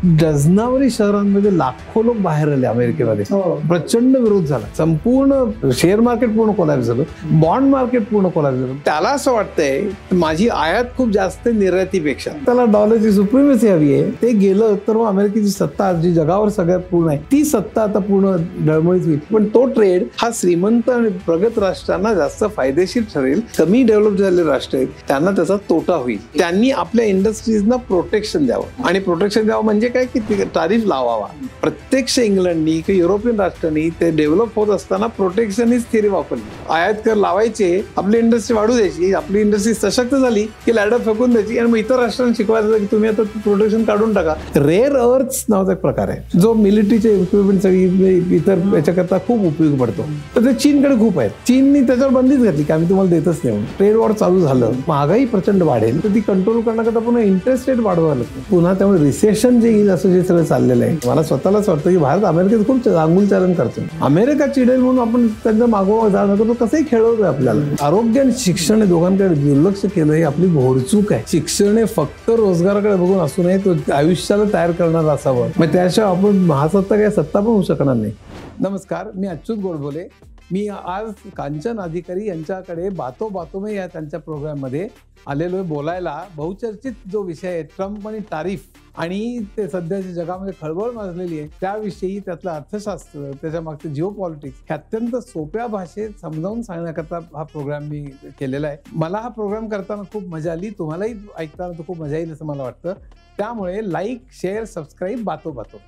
डझनावरी शहरांमध्ये लाखो लोक बाहेर आले अमेरिकेमध्ये. प्रचंड विरोध झाला. संपूर्ण शेअर मार्केट पूर्ण कोलॅप्स झालं, बॉन्ड मार्केट पूर्ण कोलॅप्स झालं. त्याला असं वाटतंय माझी आयात खूप जास्त निर्यातीपेक्षा, त्याला डॉलरची सुप्रिमसी हवी आहे. ते गेलं तर मग अमेरिकेची सत्ता जी जगावर सगळ्यात पूर्ण आहे ती सत्ता आता पूर्ण डळमळीत होईल. पण तो ट्रेड हा श्रीमंत आणि प्रगत राष्ट्रांना जास्त फायदेशीर ठरेल. कमी डेव्हलप झालेले राष्ट्र आहेत त्यांना त्याचा तोटा होईल. त्यांनी आपल्या इंडस्ट्रीजना प्रोटेक्शन द्यावं, आणि प्रोटेक्शन द्यावं म्हणजे काय की टॅरिफ लावावा. प्रत्यक्ष इंग्लंडनी किंवा युरोपियन राष्ट्रांनी ते डेव्हलप होत असताना प्रोटेक्शनिस्ट थिअरी वापरली. आयात कर लावायचे, आपली इंडस्ट्री वाढू द्यायची, आपली इंडस्ट्री सशक्त झाली की लॅडर फेकून द्यायची आणि मग इतर राष्ट्रांना शिकवायचं की तुम्ही आता प्रोटेक्शन काढून टाका. रेअर अर्थ्स नावाचा एक प्रकार आहे जो मिलिटरीचे इक्विपमेंट सगळी इतर याच्याकरता खूप उपयोग पडतो. तर ते चीनकडे खूप आहेत. चीननी त्याच्यावर बंदीच घातली की आम्ही तुम्हाला देतच नाही. ट्रेड वॉर चालू झालं, महागाई प्रचंड वाढेल, तर ती कंट्रोल करण्याकरता पुन्हा इंटरेस्ट रेट वाढवायला लागतो. पुन्हा त्यामुळे रिसेशन जे येईल असं जे सगळं चाललेलं आहे. मला स्वतःलाच वाटतं की भारत अमेरिकेत खूप आंगुल चालन करतो. अमेरिका चिडेल म्हणून आपण त्यांचा मागोवा जाणं करतो, कसंही खेळवतोय आपल्याला. आरोग्य आणि शिक्षण हे दोघांकडे दुर्लक्ष केलं ही आपली घोडचूक आहे. शिक्षण हे फक्त रोजगाराकडे बघून असू नये, तो आयुष्याला तयार करणार असावं. मग त्याशिवाय आपण महासत्ता काय सत्ता पण होऊ शकणार नाही. नमस्कार, मी अच्युत गोडबोले. मी आज कांचन अधिकारी यांच्याकडे बातो बातो में या त्यांच्या प्रोग्राममध्ये आलेलो आहे बोलायला. बहुचर्चित जो विषय आहे ट्रम्प आणि तारीफ, आणि ते सध्याच्या जगामध्ये खळबळ माजलेली आहे त्याविषयी, त्यातलं अर्थशास्त्र, त्याच्या मागचे जिओ पॉलिटिक्स हे अत्यंत सोप्या भाषेत समजावून सांगण्याकरता हा प्रोग्राम मी केलेला आहे. मला हा प्रोग्राम करताना खूप मजा आली, तुम्हालाही ऐकताना तो खूप मजा येईल असं मला वाटतं. त्यामुळे लाईक, शेअर, सबस्क्राईब बातो बातो.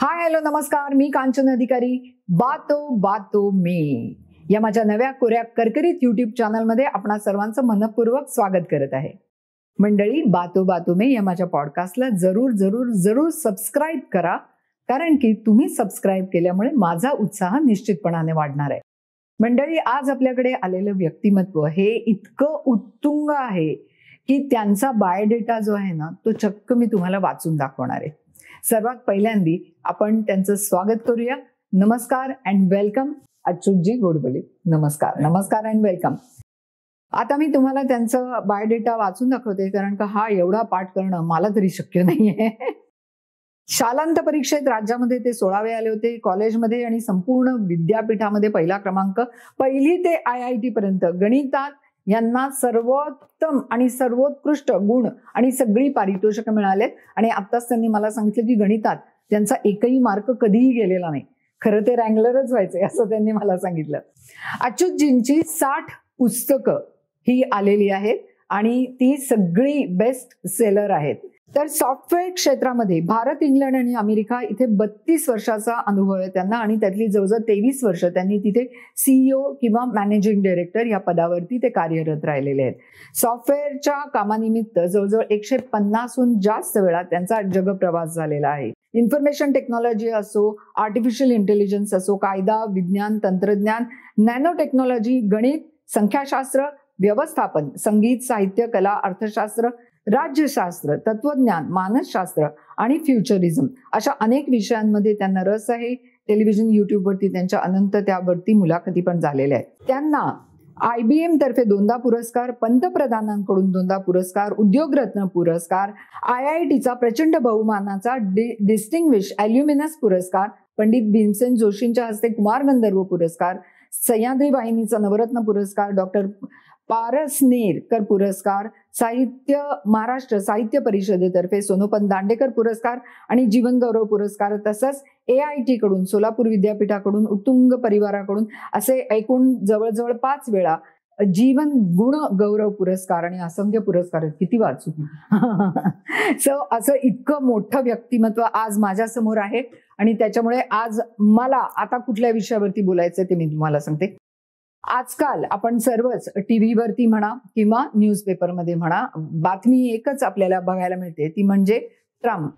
हाय, हॅलो, नमस्कार. मी कांचन अधिकारी. बातो बातो में या माझ्या नव्या कोऱ्या करकरीत युट्यूब चॅनलमध्ये आपणा सर्वांचं मनपूर्वक स्वागत करत आहे. मंडळी, बातो बातो में या माझ्या पॉडकास्टला जरूर जरूर जरूर सबस्क्राईब करा, कारण की तुम्ही सबस्क्राईब केल्यामुळे माझा उत्साह निश्चितपणाने वाढणार आहे. मंडळी, आज आपल्याकडे आलेलं व्यक्तिमत्व हे इतकं उत्तुंग आहे की त्यांचा बायोडेटा जो आहे ना, तो चक्क मी तुम्हाला वाचून दाखवणार आहे. सर्वात पहिल्यांदी आपण त्यांचं स्वागत करूया. नमस्कार अँड वेलकम अच्युतजी गोडबोले. नमस्कार, नमस्कार अँड वेलकम. आता मी तुम्हाला त्यांचं बायोडेटा वाचून दाखवते, कारण का हा एवढा पाठ करणं मला तरी शक्य नाहीये. शालांत परीक्षेत राज्यामध्ये ते 16वे आले होते. कॉलेजमध्ये आणि संपूर्ण विद्यापीठामध्ये पहिला क्रमांक. पहिली ते IIT पर्यंत गणितात यांना सर्वोत्तम आणि सर्वोत्कृष्ट गुण आणि सगळी पारितोषिकं मिळालेत. आणि आत्ताच त्यांनी मला सांगितलं की गणितात त्यांचा एकही मार्क कधीही गेलेला नाही. खरं ते रँगलरच व्हायचंय असं त्यांनी मला सांगितलं. अच्युतजींची 60 पुस्तकं ही आलेली आहेत आणि ती सगळी बेस्ट सेलर आहेत. तर सॉफ्टवेअर क्षेत्रामध्ये भारत, इंग्लंड आणि अमेरिका इथे 32 वर्षाचा अनुभव आहे त्यांना, आणि त्यातली जवळजवळ 23 वर्ष त्यांनी तिथे CEO किंवा मॅनेजिंग डायरेक्टर या पदावरती ते कार्यरत राहिलेले आहेत. सॉफ्टवेअरच्या कामानिमित्त जवळजवळ 150हून जास्त वेळा त्यांचा जगप्रवास झालेला आहे. इन्फॉर्मेशन टेक्नॉलॉजी असो, आर्टिफिशियल इंटेलिजन्स असो, कायदा, विज्ञान, तंत्रज्ञान, नॅनो टेक्नॉलॉजी, गणित, संख्याशास्त्र, व्यवस्थापन, संगीत, साहित्य, कला, अर्थशास्त्र, राज्यशास्त्र, तत्वज्ञान, मानसशास्त्र आणि फ्युचरिझम अशा अनेक विषयांमध्ये त्यांना रस आहे. टेलिव्हिजन, युट्यूबवरती त्यांच्या अनंत त्यावरती मुलाखती पण झालेल्या आहेत. त्यांना IBM तर्फे 2दा पुरस्कार, पंतप्रधानांकडून 2दा पुरस्कार, उद्योगरत्न पुरस्कार, IITचा प्रचंड बहुमानाचा डिस्टिंग्विश ॲल्युमिनस पुरस्कार, पंडित भीमसेन जोशींच्या हस्ते कुमार गंधर्व पुरस्कार, सह्याद्री वाहिनीचा नवरत्न पुरस्कार, डॉक्टर पारसनेरकर पुरस्कार, महाराष्ट्र साहित्य परिषदेतर्फे सोनोपंत दांडेकर पुरस्कार आणि जीवन गौरव पुरस्कार, तसंच AIT कडून, सोलापूर विद्यापीठाकडून, उत्तुंग परिवाराकडून असे एकूण जवळजवळ 5 वेळा जीवन गुण गौरव पुरस्कार आणि असंख्य पुरस्कार. किती वाचू. सो असं इतकं मोठं व्यक्तिमत्व आज माझ्या समोर आहे, आणि त्याच्यामुळे आज मला आता कुठल्या विषयावरती बोलायचं ते मी तुम्हाला सांगते. आजकाल आपण सर्वच टीव्हीवरती म्हणा किंवा न्यूजपेपरमध्ये म्हणा, बातमी एकच आपल्याला बघायला मिळते, ती म्हणजे ट्रम्प.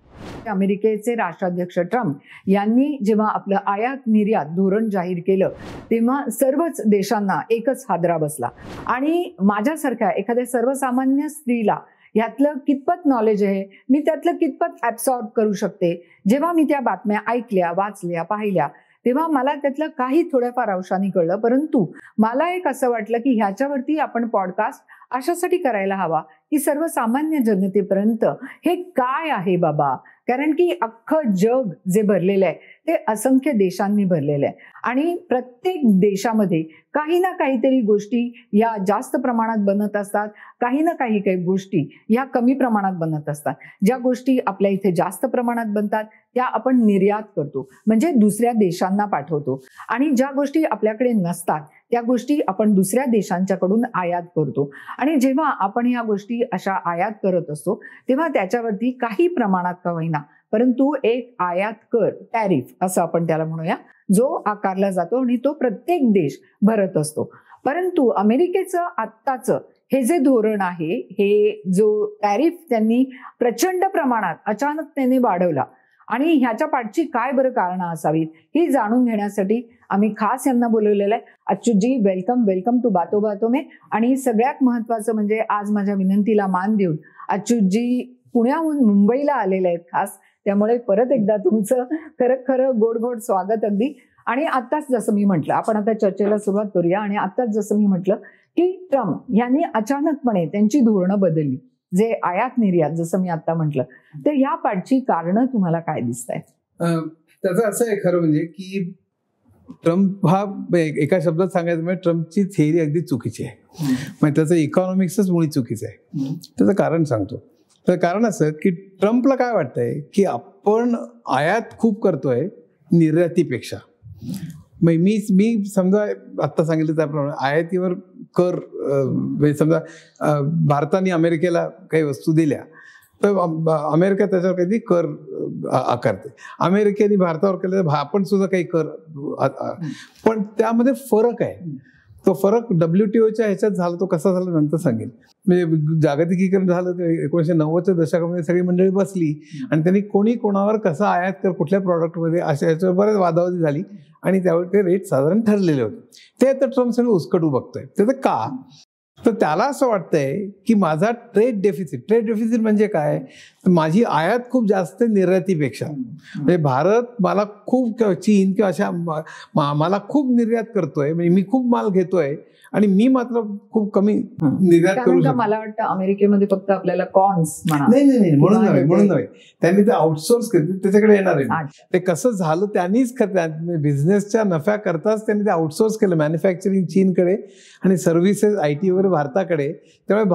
अमेरिकेचे राष्ट्राध्यक्ष ट्रम्प यांनी जेव्हा आपलं आयात निर्यात धोरण जाहीर केलं तेव्हा सर्वच देशांना एकच हादरा बसला. आणि माझ्यासारख्या एखाद्या सर्वसामान्य स्त्रीला यातलं कितपत नॉलेज आहे, मी त्यातलं कितपत ऍब्सॉर्ब करू शकते, जेव्हा मी त्या बातम्या ऐकल्या, वाचल्या, पाहिल्या, तेव्हा मला त्यातलं काही थोड्याफार अंशाने कळलं, परंतु मला एक असं वाटलं की ह्याच्यावरती आपण पॉडकास्ट अशासाठी करायला हवा की सर्वसामान्य जनतेपर्यंत हे काय आहे बाबा, कारण की अख्खं जग जे भरलेलं आहे ते असंख्य देशांनी भरलेलं आहे आणि प्रत्येक देशामध्ये काही ना काहीतरी गोष्टी ह्या जास्त प्रमाणात बनत असतात, काही ना काही गोष्टी ह्या कमी प्रमाणात बनत असतात. ज्या गोष्टी आपल्या इथे जास्त प्रमाणात बनतात त्या आपण निर्यात करतो, म्हणजे दुसऱ्या देशांना पाठवतो, आणि ज्या गोष्टी आपल्याकडे नसतात त्या गोष्टी आपण दुसऱ्या देशांच्याकडून आयात करतो. आणि जेव्हा आपण ह्या गोष्टी अशा आयात करत असतो तेव्हा त्याच्यावरती काही प्रमाणात का होईना परंतु एक आयात कर, टॅरिफ असं आपण त्याला म्हणूया, जो आकारला जातो आणि तो प्रत्येक देश भरत असतो. परंतु अमेरिकेचं आत्ताचं हे जे धोरण आहे, हे जो टॅरिफ त्यांनी प्रचंड प्रमाणात अचानक त्यांनी वाढवला आणि ह्याच्या पाठची काय बरं कारणं असावीत ही जाणून घेण्यासाठी आम्ही खास यांना बोलवलेलं आहे. अच्युतजी, वेलकम टू बातो बातो में. आणि सगळ्यात महत्वाचं म्हणजे आज माझ्या विनंतीला मान देऊन अच्युतजी पुण्याहून मुंबईला आलेले आहेत खास, त्यामुळे परत एकदा तुमचं खरं गोड स्वागत अगदी. आणि आत्ताच जसं मी म्हटलं, आपण आता चर्चेला सुरुवात करूया. आणि आत्ताच जसं मी म्हटलं की ट्रम्प यांनी अचानकपणे त्यांची धोरणं बदलली, जे आयात निर्यात जसं मी आता म्हटलं, तर या पाठची कारणं तुम्हाला काय दिसत आहेत? त्याचं असं आहे खरं म्हणजे की ट्रम्प हा एका शब्दात सांगायचं म्हणजे ट्रम्पची थेअरी अगदी चुकीची आहे. म्हणजे त्याचं इकॉनॉमिक्सच मुळी चुकीचं आहे. त्याचं कारण सांगतो. तर कारण असं की ट्रम्पला काय वाटतंय की आपण आयात खूप करतोय निर्यातीपेक्षा. मी समजा आत्ता सांगितलं त्याप्रमाणे आयातीवर कर, समजा भारताने अमेरिकेला काही वस्तू दिल्या तर अमेरिका त्याच्यावर काही कर आकारते, अमेरिकेने भारतावर केलं तर आपण सुद्धा काही कर, पण त्यामध्ये फरक आहे. तो फरक WTOच्या ह्याच्यात झाला, तो कसा झाला नंतर सांगेन. म्हणजे जागतिकीकरण झालं तर 1990च्या दशकामध्ये सगळी मंडळी बसली आणि त्यांनी कोणी कोणावर कसा आयात कर कुठल्या प्रॉडक्टमध्ये अशा याच्यावर बऱ्याच वादावादी झाली आणि त्यावेळी ते रेट साधारण ठरलेले होते. ते आता ट्रम्प सगळं उस्कटू बघतोय. त्याचं का? तर त्याला असं वाटतंय की माझा ट्रेड डेफिसिट म्हणजे काय, माझी आयात खूप जास्त निर्यातीपेक्षा. म्हणजे भारत मला खूप, चीन किंवा अशा मला खूप निर्यात करतोय, म्हणजे मी खूप माल घेतोय आणि मी मात्र खूप कमी निर्यात करू शकतो. मला वाटतं अमेरिकेमध्ये फक्त आपल्याला कॉर्न्स नाही म्हणून नव्हे, त्यांनी ते आउटसोर्स केले, त्याच्याकडे येणार आहे. ते कसं झालं त्यांनीच बिझनेसच्या नफ्या करताच त्यांनी ते आउटसोर्स केलं, मॅन्युफॅक्चरिंग चीनकडे आणि सर्व्हिसेस IT वगैरे भारताकडे. त्यामुळे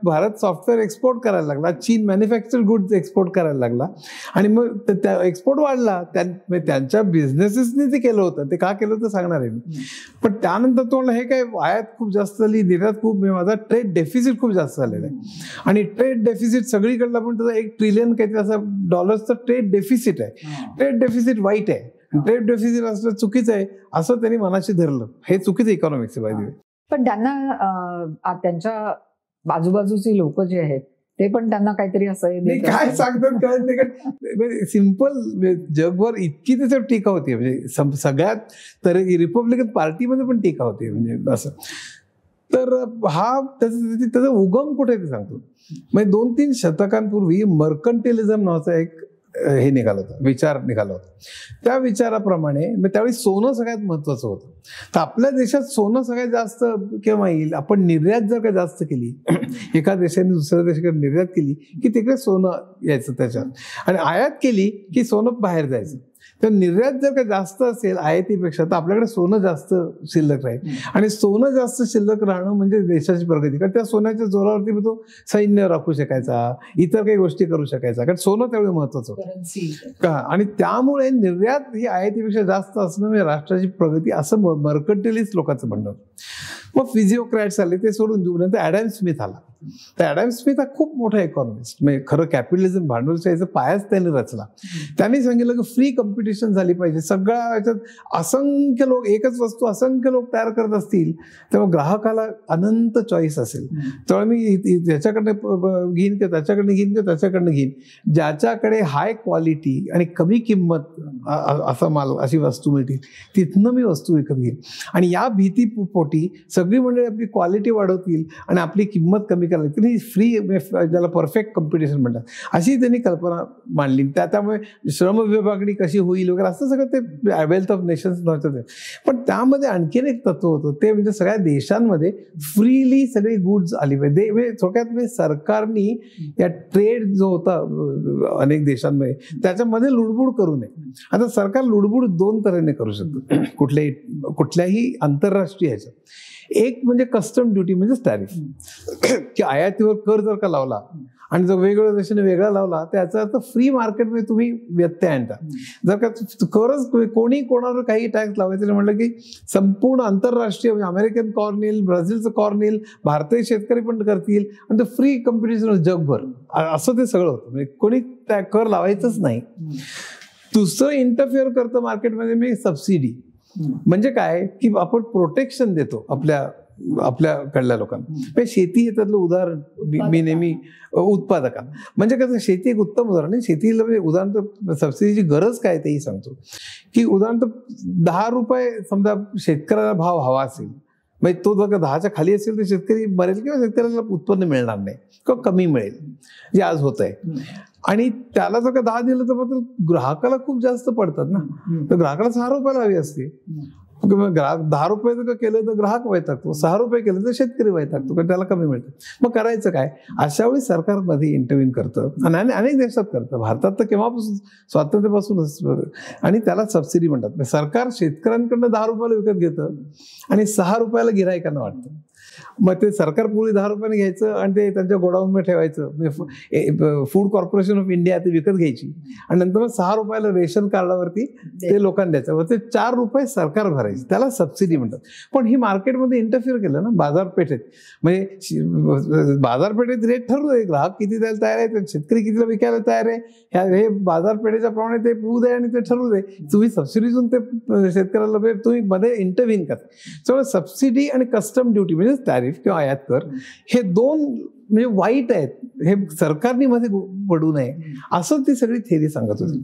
भारत सॉफ्टवेअर एक्सपोर्ट करायला लागला, चीन मॅन्युफॅक्चर्ड गुड्स एक्सपोर्ट करायला लागला आणि मग एक्सपोर्ट वाढला. त्यांच्या बिझनेसेसनी ते केलं होतं. ते का केलं होतं सांगणार आहे मी. पण त्यानंतर तो हे काय आयात खूप जास्त झाली, निर्यात खूप, माझा ट्रेड डेफिसिट खूप जास्त झालेला आहे. आणि ट्रेड डेफिसिट सगळीकडला पण त्याचा $1 ट्रिलियन काहीतरी असं डॉलर्सचं ट्रेड डेफिसिट आहे. ट्रेड डेफिसिट वाईट आहे, ट्रेड डेफिसिट असलं चुकीचं आहे असं त्यांनी मनाशी धरलं. हे चुकीचं इकॉनॉमिक्स आहे बाय. पण त्यांना त्यांच्या बाजूबाजूची लोक जे आहेत ते पण त्यांना काहीतरी असं काय सांगतात, सिंपल जगभर इतकी त्याच्यावर टीका होती, म्हणजे सगळ्यात तर रिपब्लिकन पार्टीमध्ये पण टीका होती, म्हणजे असं. तर हा त्याचा उगम कुठे ते सांगतो. म्हणजे 2-3 शतकांपूर्वी मर्कंटिलिझम नावाचा एक हे निघालं होतं, विचार निघाला होता. त्या विचाराप्रमाणे त्यावेळी सोनं सगळ्यात महत्वाचं होतं. तर आपल्या देशात सोनं सगळ्यात जास्त केव्हा येईल, आपण निर्यात जर का जास्त केली, एका देशाने दुसऱ्या देशाकडे निर्यात केली की तिकडे सोनं यायचं त्याच्यात, आणि आयात केली की सोनं बाहेर जायचं. तर निर्यात जर का जास्त असेल आयातीपेक्षा तर आपल्याकडे सोनं जास्त शिल्लक राहील, आणि सोनं जास्त शिल्लक राहणं म्हणजे देशाची प्रगती. कारण त्या सोन्याच्या जोरावरती तो सैन्य राखू शकायचा, इतर काही गोष्टी करू शकायचा, कारण सोनं तेवढं महत्वाचं होतं का. आणि त्यामुळे निर्यात ही आयातीपेक्षा जास्त असणं म्हणजे राष्ट्राची प्रगती, असं मर्कंटिलिस्ट लोकांचं म्हणणं होतं. मग फिजिओक्रॅट्स आले, ते सोडून देऊ. नंतर ॲडम स्मिथ आला. तर ॲडम स्मिथ हा खूप मोठा इकॉनॉमिस्ट, म्हणजे खरं कॅपिटलिझम भांडवलशाहीचा पायाच त्यांनी रचला. त्यांनी सांगितलं की फ्री कॉम्पिटिशन झाली पाहिजे. सगळ्या याच्यात असंख्य लोक, एकच वस्तू असंख्य लोक तयार करत असतील तेव्हा ग्राहकाला अनंत चॉईस असेल. त्यामुळे मी त्याच्याकडनं घेईन किंवा त्याच्याकडनं घेईन किंवा त्याच्याकडनं घेईन, ज्याच्याकडे हाय क्वालिटी आणि कमी किंमत असा माल, अशी वस्तू मिळतील, तिथनं मी वस्तू विकत घेईन. आणि या भीती पोटी सगळी मंडळी आपली क्वालिटी वाढवतील आणि आपली किंमत कमी करायला लागते, फ्री ज्याला परफेक्ट कॉम्पिटिशन म्हणतात, अशी त्यांनी कल्पना मांडली. त्यामुळे श्रम विभागणी कशी होईल वगैरे असं सगळं ते वेल्थ ऑफ नेशन्स नव्हतं ते. पण त्यामध्ये आणखीन एक तत्व होतं, ते म्हणजे सगळ्या देशांमध्ये फ्रीली सगळी गुड्स आली पाहिजे. थोडक्यात म्हणजे सरकारनी या ट्रेड जो होता अनेक देशांमध्ये त्याच्यामध्ये लुडबुड करू नये. आता सरकार लुडबुड दोन तऱ्हेने करू शकतं कुठल्याही आंतरराष्ट्रीय ह्याच्यात. एक म्हणजे कस्टम ड्युटी म्हणजे टॅरिफ, की आयातीवर कर जर का लावला आणि जर वेगवेगळ्या देशाने वेगळा लावला त्याचा अर्थ फ्री मार्केटमध्ये तुम्ही व्यत्यय आणता. जर का करच कोणी कोणावर काही टॅक्स लावायचं म्हटलं की संपूर्ण आंतरराष्ट्रीय म्हणजे अमेरिकन कॉर्न येईल, ब्राझीलचं कॉर्न येईल, भारतीय शेतकरी पण करतील आणि ते फ्री कॉम्पिटिशन जगभर असं ते सगळं होतं. म्हणजे कोणी कर लावायचंच नाही. दुसरं इंटरफिअर करतं मार्केटमध्ये मी सबसिडी. म्हणजे काय की आपण प्रोटेक्शन देतो आपल्याकडल्या लोकांना. शेती हे त्यातलं उदाहरण मी नेहमी उत्पादका म्हणजे कसं, शेती एक उत्तम उदाहरण आहे. शेतीला म्हणजे उदाहरण तर सबसिडीची गरज काय तेही सांगतो. की उदाहरण तर 10 रुपये समजा शेतकऱ्याला भाव हवा असेल, म्हणजे तो जर का 10च्या खाली असेल तर शेतकरी मरेल किंवा शेतकऱ्याला उत्पन्न मिळणार नाही किंवा कमी मिळेल, जे आज होत आहे. आणि त्याला जर का 10 दिलं तर मात्र ग्राहकाला खूप जास्त पडतात ना. तर ग्राहकाला 6 रुपयाला हवी असते. ग्राहक 10 रुपये जर केलं तर ग्राहक वैतागतो, 6 रुपये केलं तर शेतकरी वैतागतो, कारण त्याला कमी मिळतं. मग करायचं काय? अशा वेळी सरकारमध्ये इंटरव्हीन करतं आणि अनेक देशात करतं. भारतात तर केव्हापासून स्वातंत्र्यापासूनच, आणि त्याला सबसिडी म्हणतात. सरकार शेतकऱ्यांकडनं 10 रुपयाला विकत घेतं आणि 6 रुपयाला गिऱ्हाईकांना वाटतं. मग ते सरकार पूर्वी 10 रुपयाने घ्यायचं आणि ते त्यांच्या गोडाऊनमध्ये ठेवायचं. फूड कॉर्पोरेशन ऑफ इंडिया ते विकत घ्यायची आणि नंतर 6 रुपयाला रेशन कार्डावरती ते लोकांना द्यायचं. ते 4 रुपये सरकार भरायचे, त्याला सबसिडी म्हणतात. पण ही मार्केटमध्ये इंटरफिअर केलं ना बाजारपेठेत. म्हणजे बाजारपेठेत रेट ठरवलं, ग्राहक किती द्यायला तयार आहे, शेतकरी कितीला विकायला तयार आहे, हे बाजारपेठेच्या प्रमाणे ते होऊ दे आणि ते ठरवू दे. तुम्ही सबसिडीतून ते शेतकऱ्याला तुम्ही मध्ये इंटरव्हीन करा. त्यामुळे सबसिडी आणि कस्टम ड्युटी म्हणजे टॅरिफ किंवा आयात कर हे दोन म्हणजे वाईट आहेत, हे सरकारने मध्ये पडू नये असं ती सगळी थेरी सांगत होती.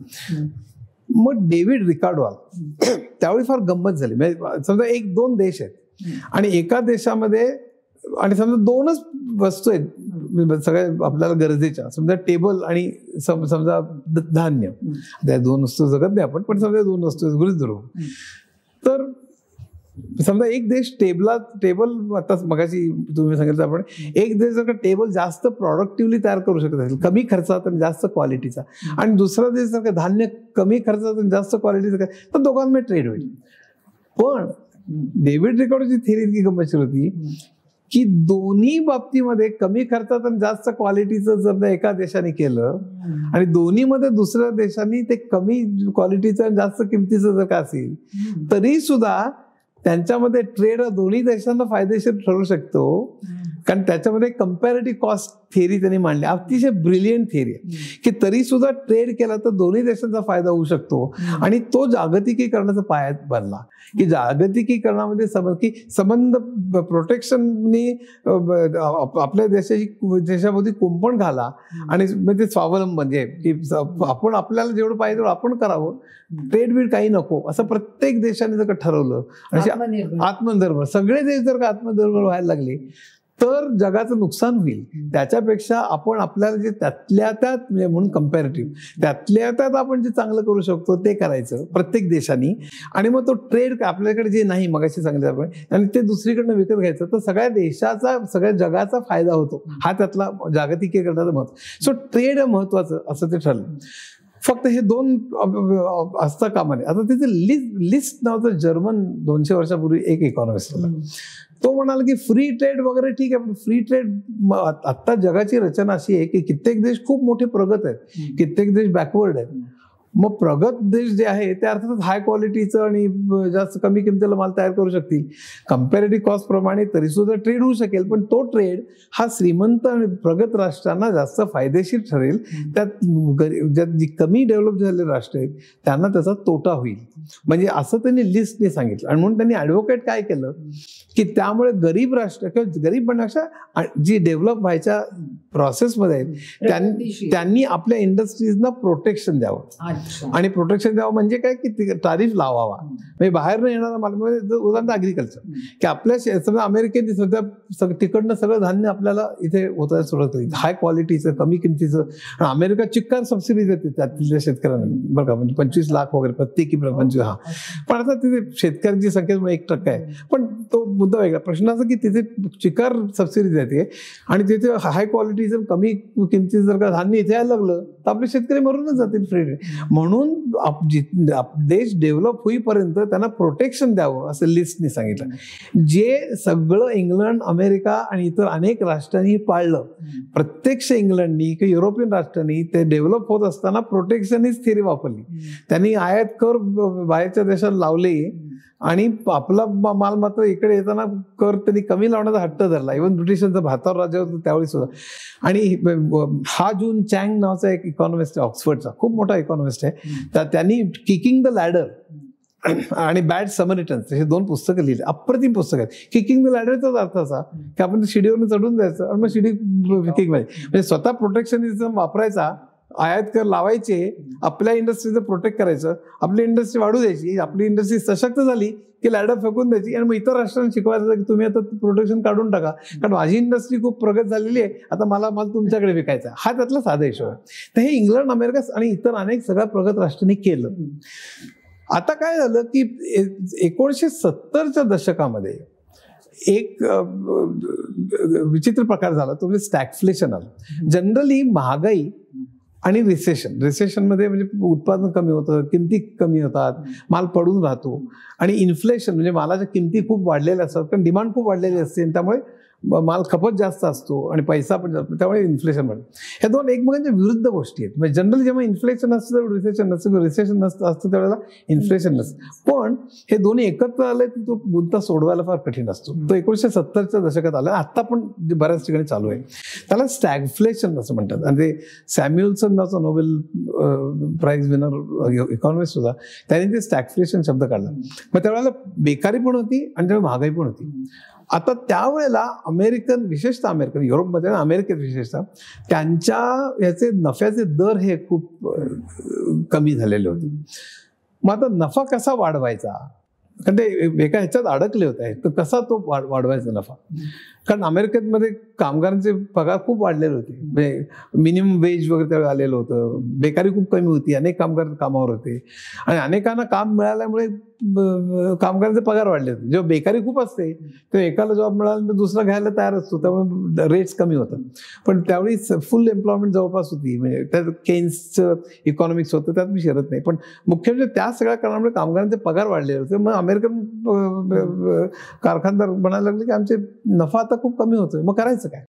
मग डेव्हिड रिकार्डो आला. त्यावेळी फार गंमत झाली. म्हणजे समजा 1-2 देश आहेत आणि एका देशामध्ये आणि समजा 2च वस्तू आहेत सगळ्या आपल्याला गरजेच्या, समजा टेबल आणि समजा धान्य. त्या 2 वस्तू जगत नाही आपण, पण समजा 2 वस्तू गृहीत धरू. तर समजा एक देश टेबल आता मगाशी तुम्ही सांगितलं आपण, एक देश जर का टेबल जास्त प्रॉडक्टिव्हली तयार करू शकत असेल कमी खर्चात आणि जास्त क्वालिटीचा, आणि दुसरा देश जर का धान्य कमी खर्चात आणि जास्त क्वालिटीचं तर दोघांमध्ये ट्रेड होईल. पण डेव्हिड रिकार्डोची थेरी इतकी गंमतशीर होती की दोन्ही बाबतीमध्ये कमी खर्चात आणि जास्त क्वालिटीचं जर एका देशाने केलं आणि दोन्हीमध्ये दुसऱ्या देशाने ते कमी क्वालिटीचं आणि जास्त किमतीचं जर का असेल तरी सुद्धा त्यांच्यामध्ये ट्रेड दोन्ही देशांना फायदेशीर ठरू शकतो. कारण त्याच्यामध्ये कंपॅरेटिव्ह कॉस्ट थेरी त्यांनी मांडली, अतिशय ब्रिलियंट थेरी आहे की तरी सुद्धा ट्रेड केला तर दोन्ही देशांचा फायदा होऊ शकतो. आणि तो जागतिकीकरणाचा पाया बनला की जागतिकीकरणामध्ये संबंध प्रोटेक्शननी आपल्या देशाभोवती कुंपण घाला आणि म्हणजे स्वावलंबन म्हणजे की आपण आपल्याला जेवढं पाहिजे तेवढं आपण करावं, ट्रेड बीड काही नको असं प्रत्येक देशाने जर का ठरवलं आणि आत्मनिर्भर सगळे देश जर का आत्मनिर्भर व्हायला लागले तर जगाचं नुकसान होईल. त्याच्यापेक्षा आपण आपल्याला जे त्यातल्या त्यात म्हणजे म्हणून कंपॅरेटिव्ह त्यातल्या त्यात आपण जे चांगलं करू शकतो ते करायचं प्रत्येक देशानी. आणि मग तो ट्रेड आपल्याकडे जे नाही मगाशी सांगितलं आपण आणि ते दुसरीकडनं विकत घ्यायचं तर सगळ्या देशाचा सगळ्या जगाचा फायदा होतो. हा त्यातला जागतिकीकरणाचं महत्व. सो ट्रेड महत्वाचं असं ते ठरलं. फक्त हे 2 असता कामा नये. आता तिथे लिस्ट नावाचं जर्मन 200 वर्षापूर्वी एक इकॉनॉमिस्ट होता. तो म्हणाला की फ्री ट्रेड वगैरे ठीक आहे, पण फ्री ट्रेड आता जगाची रचना अशी आहे की कित्येक देश खूप मोठे प्रगत आहेत, कित्येक देश बॅकवर्ड आहेत. मग प्रगत देश जे आहे ते अर्थातच हाय क्वालिटीचं आणि जास्त कमी किमतीला माल तयार करू शकतील कंपॅरेटिव्ह कॉस्ट प्रमाणे, तरी सुद्धा ट्रेड होऊ शकेल. पण तो ट्रेड हा श्रीमंत आणि प्रगत राष्ट्रांना जास्त फायदेशीर ठरेल. त्यात जी कमी डेव्हलप झालेले राष्ट्र आहेत त्यांना त्याचा तोटा होईल. म्हणजे असं त्यांनी लिस्टने सांगितलं. आणि म्हणून त्यांनी ॲडव्होकेट काय केलं की त्यामुळे गरीब राष्ट्र किंवा गरीब म्हणण्यापेक्षा जी डेव्हलप व्हायच्या प्रोसेसमध्ये आहेत त्यांनी आपल्या इंडस्ट्रीजना प्रोटेक्शन द्यावं. आणि प्रोटेक्शन द्यावं म्हणजे काय की तारीफ लावावा, म्हणजे बाहेर न येणारा माल, म्हणजे उदाहरण ॲग्रिकल्चर, की आपल्या समजा अमेरिकेत सध्या तिकडनं सगळं धान्य आपल्याला इथे होता सुरुवात होईल, हाय क्वालिटीचं, कमी किमतीचं. अमेरिका चिक्कार सबसिडी देते त्यातल्या शेतकऱ्यांना, बरं का, म्हणजे 25 लाख वगैरे प्रत्येकी 25. हा, पण आता तिथे शेतकऱ्यांची संख्या 1% आहे, पण तो मुद्दा वेगळा. प्रश्न असा की तिथे चिक्कार सबसिडी देते आणि तिथे हाय क्वालिटीचं कमी किमतीचं जर का धान्य इथे यायला लागलं तर आपले शेतकरी मरूनच जातील फ्री. म्हणून देश डेव्हलप होईपर्यंत त्यांना प्रोटेक्शन द्यावं असं लिस्टने सांगितलं, जे सगळं इंग्लंड, अमेरिका आणि इतर अनेक राष्ट्रांनी पाळलं. प्रत्यक्ष इंग्लंडनी किंवा युरोपियन राष्ट्रांनी ते डेव्हलप होत असताना प्रोटेक्शनिस्ट थिअरी वापरली. त्यांनी आयात कर बाहेरच्या देशात लावले आणि आपला माल मात्र इकडे येताना कर त्यांनी कमी लावण्याचा हट्ट धरला. इव्हन ब्रिटिशांचं भारतावर राज्य होतं त्यावेळी सुद्धा. आणि हा जून चँग नावाचा एक इकॉनॉमिस्ट आहे, ऑक्सफर्डचा खूप मोठा इकॉनॉमिस्ट आहे, तर त्यांनी किकिंग द लॅडर आणि बॅड समरिटन्स हे 2 पुस्तकं लिहिली, अप्रतिम पुस्तक आहेत. किकिंग द लॅडरचाच अर्थ असा की आपण शिडीवरून चढून जायचं आणि मग शिडी किक म्हणजे स्वतः प्रोटेक्शनिझम वापरायचा, आयात कर लावायचे, आपल्या इंडस्ट्रीचं प्रोटेक्ट करायचं, आपली इंडस्ट्री वाढू द्यायची, आपली इंडस्ट्री सशक्त झाली की लॅडर फेकून द्यायची आणि मग इतर राष्ट्रांना शिकवायचं की तुम्ही आता प्रोटेक्शन काढून टाका, कारण माझी इंडस्ट्री खूप प्रगत झालेली आहे, आता मला तुमच्याकडे विकायचा. हा त्यातला साधा हिशोब आहे. तर हे इंग्लंड, अमेरिका आणि इतर अनेक सगळ्या प्रगत राष्ट्रांनी केलं. आता काय झालं की 1970च्या दशकामध्ये एक विचित्र प्रकार झाला, तो म्हणजे स्टॅगफ्लेशन आलं. जनरली महागाई आणि रिसेशनमध्ये म्हणजे उत्पादन कमी होतं, किमती कमी होतात, माल पडून राहतो, आणि इन्फ्लेशन म्हणजे मालाच्या किमती खूप वाढलेल्या असतात, कारण डिमांड खूप वाढलेली असते आणि त्यामुळे माल खपत जास्त असतो आणि पैसा पण जास्त, त्यामुळे इन्फ्लेशन वाढतं. ह्या 2 एकमेकांच्या विरुद्ध गोष्टी आहेत. म्हणजे जनरली जेव्हा इन्फ्लेशन असतं तेव्हा रिसेशन नसतं, किंवा रिसेशन असतं त्यावेळेला इन्फ्लेशन नसतं. पण हे दोन्ही एकत्र आले तर तो मुद्दा सोडवायला फार कठीण असतो. तो 1970च्या दशकात आला, आता पण बऱ्याच ठिकाणी चालू आहे. त्याला स्टॅगफ्लेशन असं म्हणतात. आणि ते सॅम्युएल्सन नावाचा नोबेल प्राइज विनर इकॉनॉमिस्ट होता, त्याने ते स्टॅगफ्लेशन शब्द काढला. मग त्यावेळेला बेकारी पण होती आणि त्यावेळी महागाई पण होती. आता त्यावेळेला अमेरिकन, विशेषतः अमेरिकन, युरोपमध्ये अमेरिकेत विशेषतः, त्यांच्या याचे नफ्याचे दर हे खूप कमी झालेले होते. मग आता नफा कसा वाढवायचा, कारण ते एका ह्याच्यात अडकले होते, तर कसा तो वाढवायचा नफा. कारण अमेरिकेमध्ये कामगारांचे पगार खूप वाढलेले होते, म्हणजे मिनिमम वेज वगैरे त्यावेळी आलेलं होतं, बेकारी खूप कमी होती, अनेक कामगार कामावर होते आणि अनेकांना काम मिळाल्यामुळे कामगारांचे पगार वाढले होते. जेव्हा बेकारी खूप असते तेव्हा एकाला जॉब मिळाल्यानंतर दुसरा घ्यायला तयार असतो, त्यामुळे रेट्स कमी होतात. पण त्यावेळी फुल एम्प्लॉयमेंट जवळपास होती, म्हणजे त्यात केन्सचं इकॉनॉमिक्स होतं, त्यात मी शिरत नाही. पण मुख्य म्हणजे त्या सगळ्या कारणामुळे कामगारांचे पगार वाढलेले होते. मग अमेरिकन कारखानदार म्हणायला लागले की आमचे नफा आता खूप कमी होतोय, मग करायचं काय.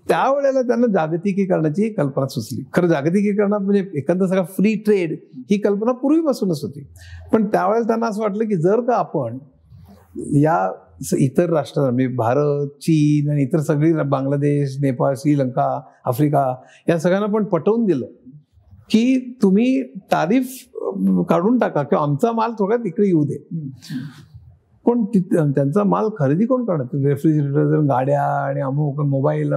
त्यावेळेला त्यांना जागतिकीकरणाची कल्पना सुचली. खरं जागतिकीकरणात म्हणजे एकंदर सगळा फ्री ट्रेड ही कल्पना पूर्वीपासूनच होती, पण त्यावेळेला त्यांना असं वाटलं की जर का आपण या इतर राष्ट्रांना, म्हणजे भारत, चीन आणि इतर सगळी, बांगलादेश, नेपाळ, श्रीलंका, आफ्रिका, या सगळ्यांना पण पटवून दिलं की तुम्ही तारीफ काढून टाका किंवा आमचा माल थोड्यात इकडे येऊ दे. पण त्यांचा माल खरेदी कोण करणार, रेफ्रिजरेटर, गाड्या आणि अमुक मोबाईल,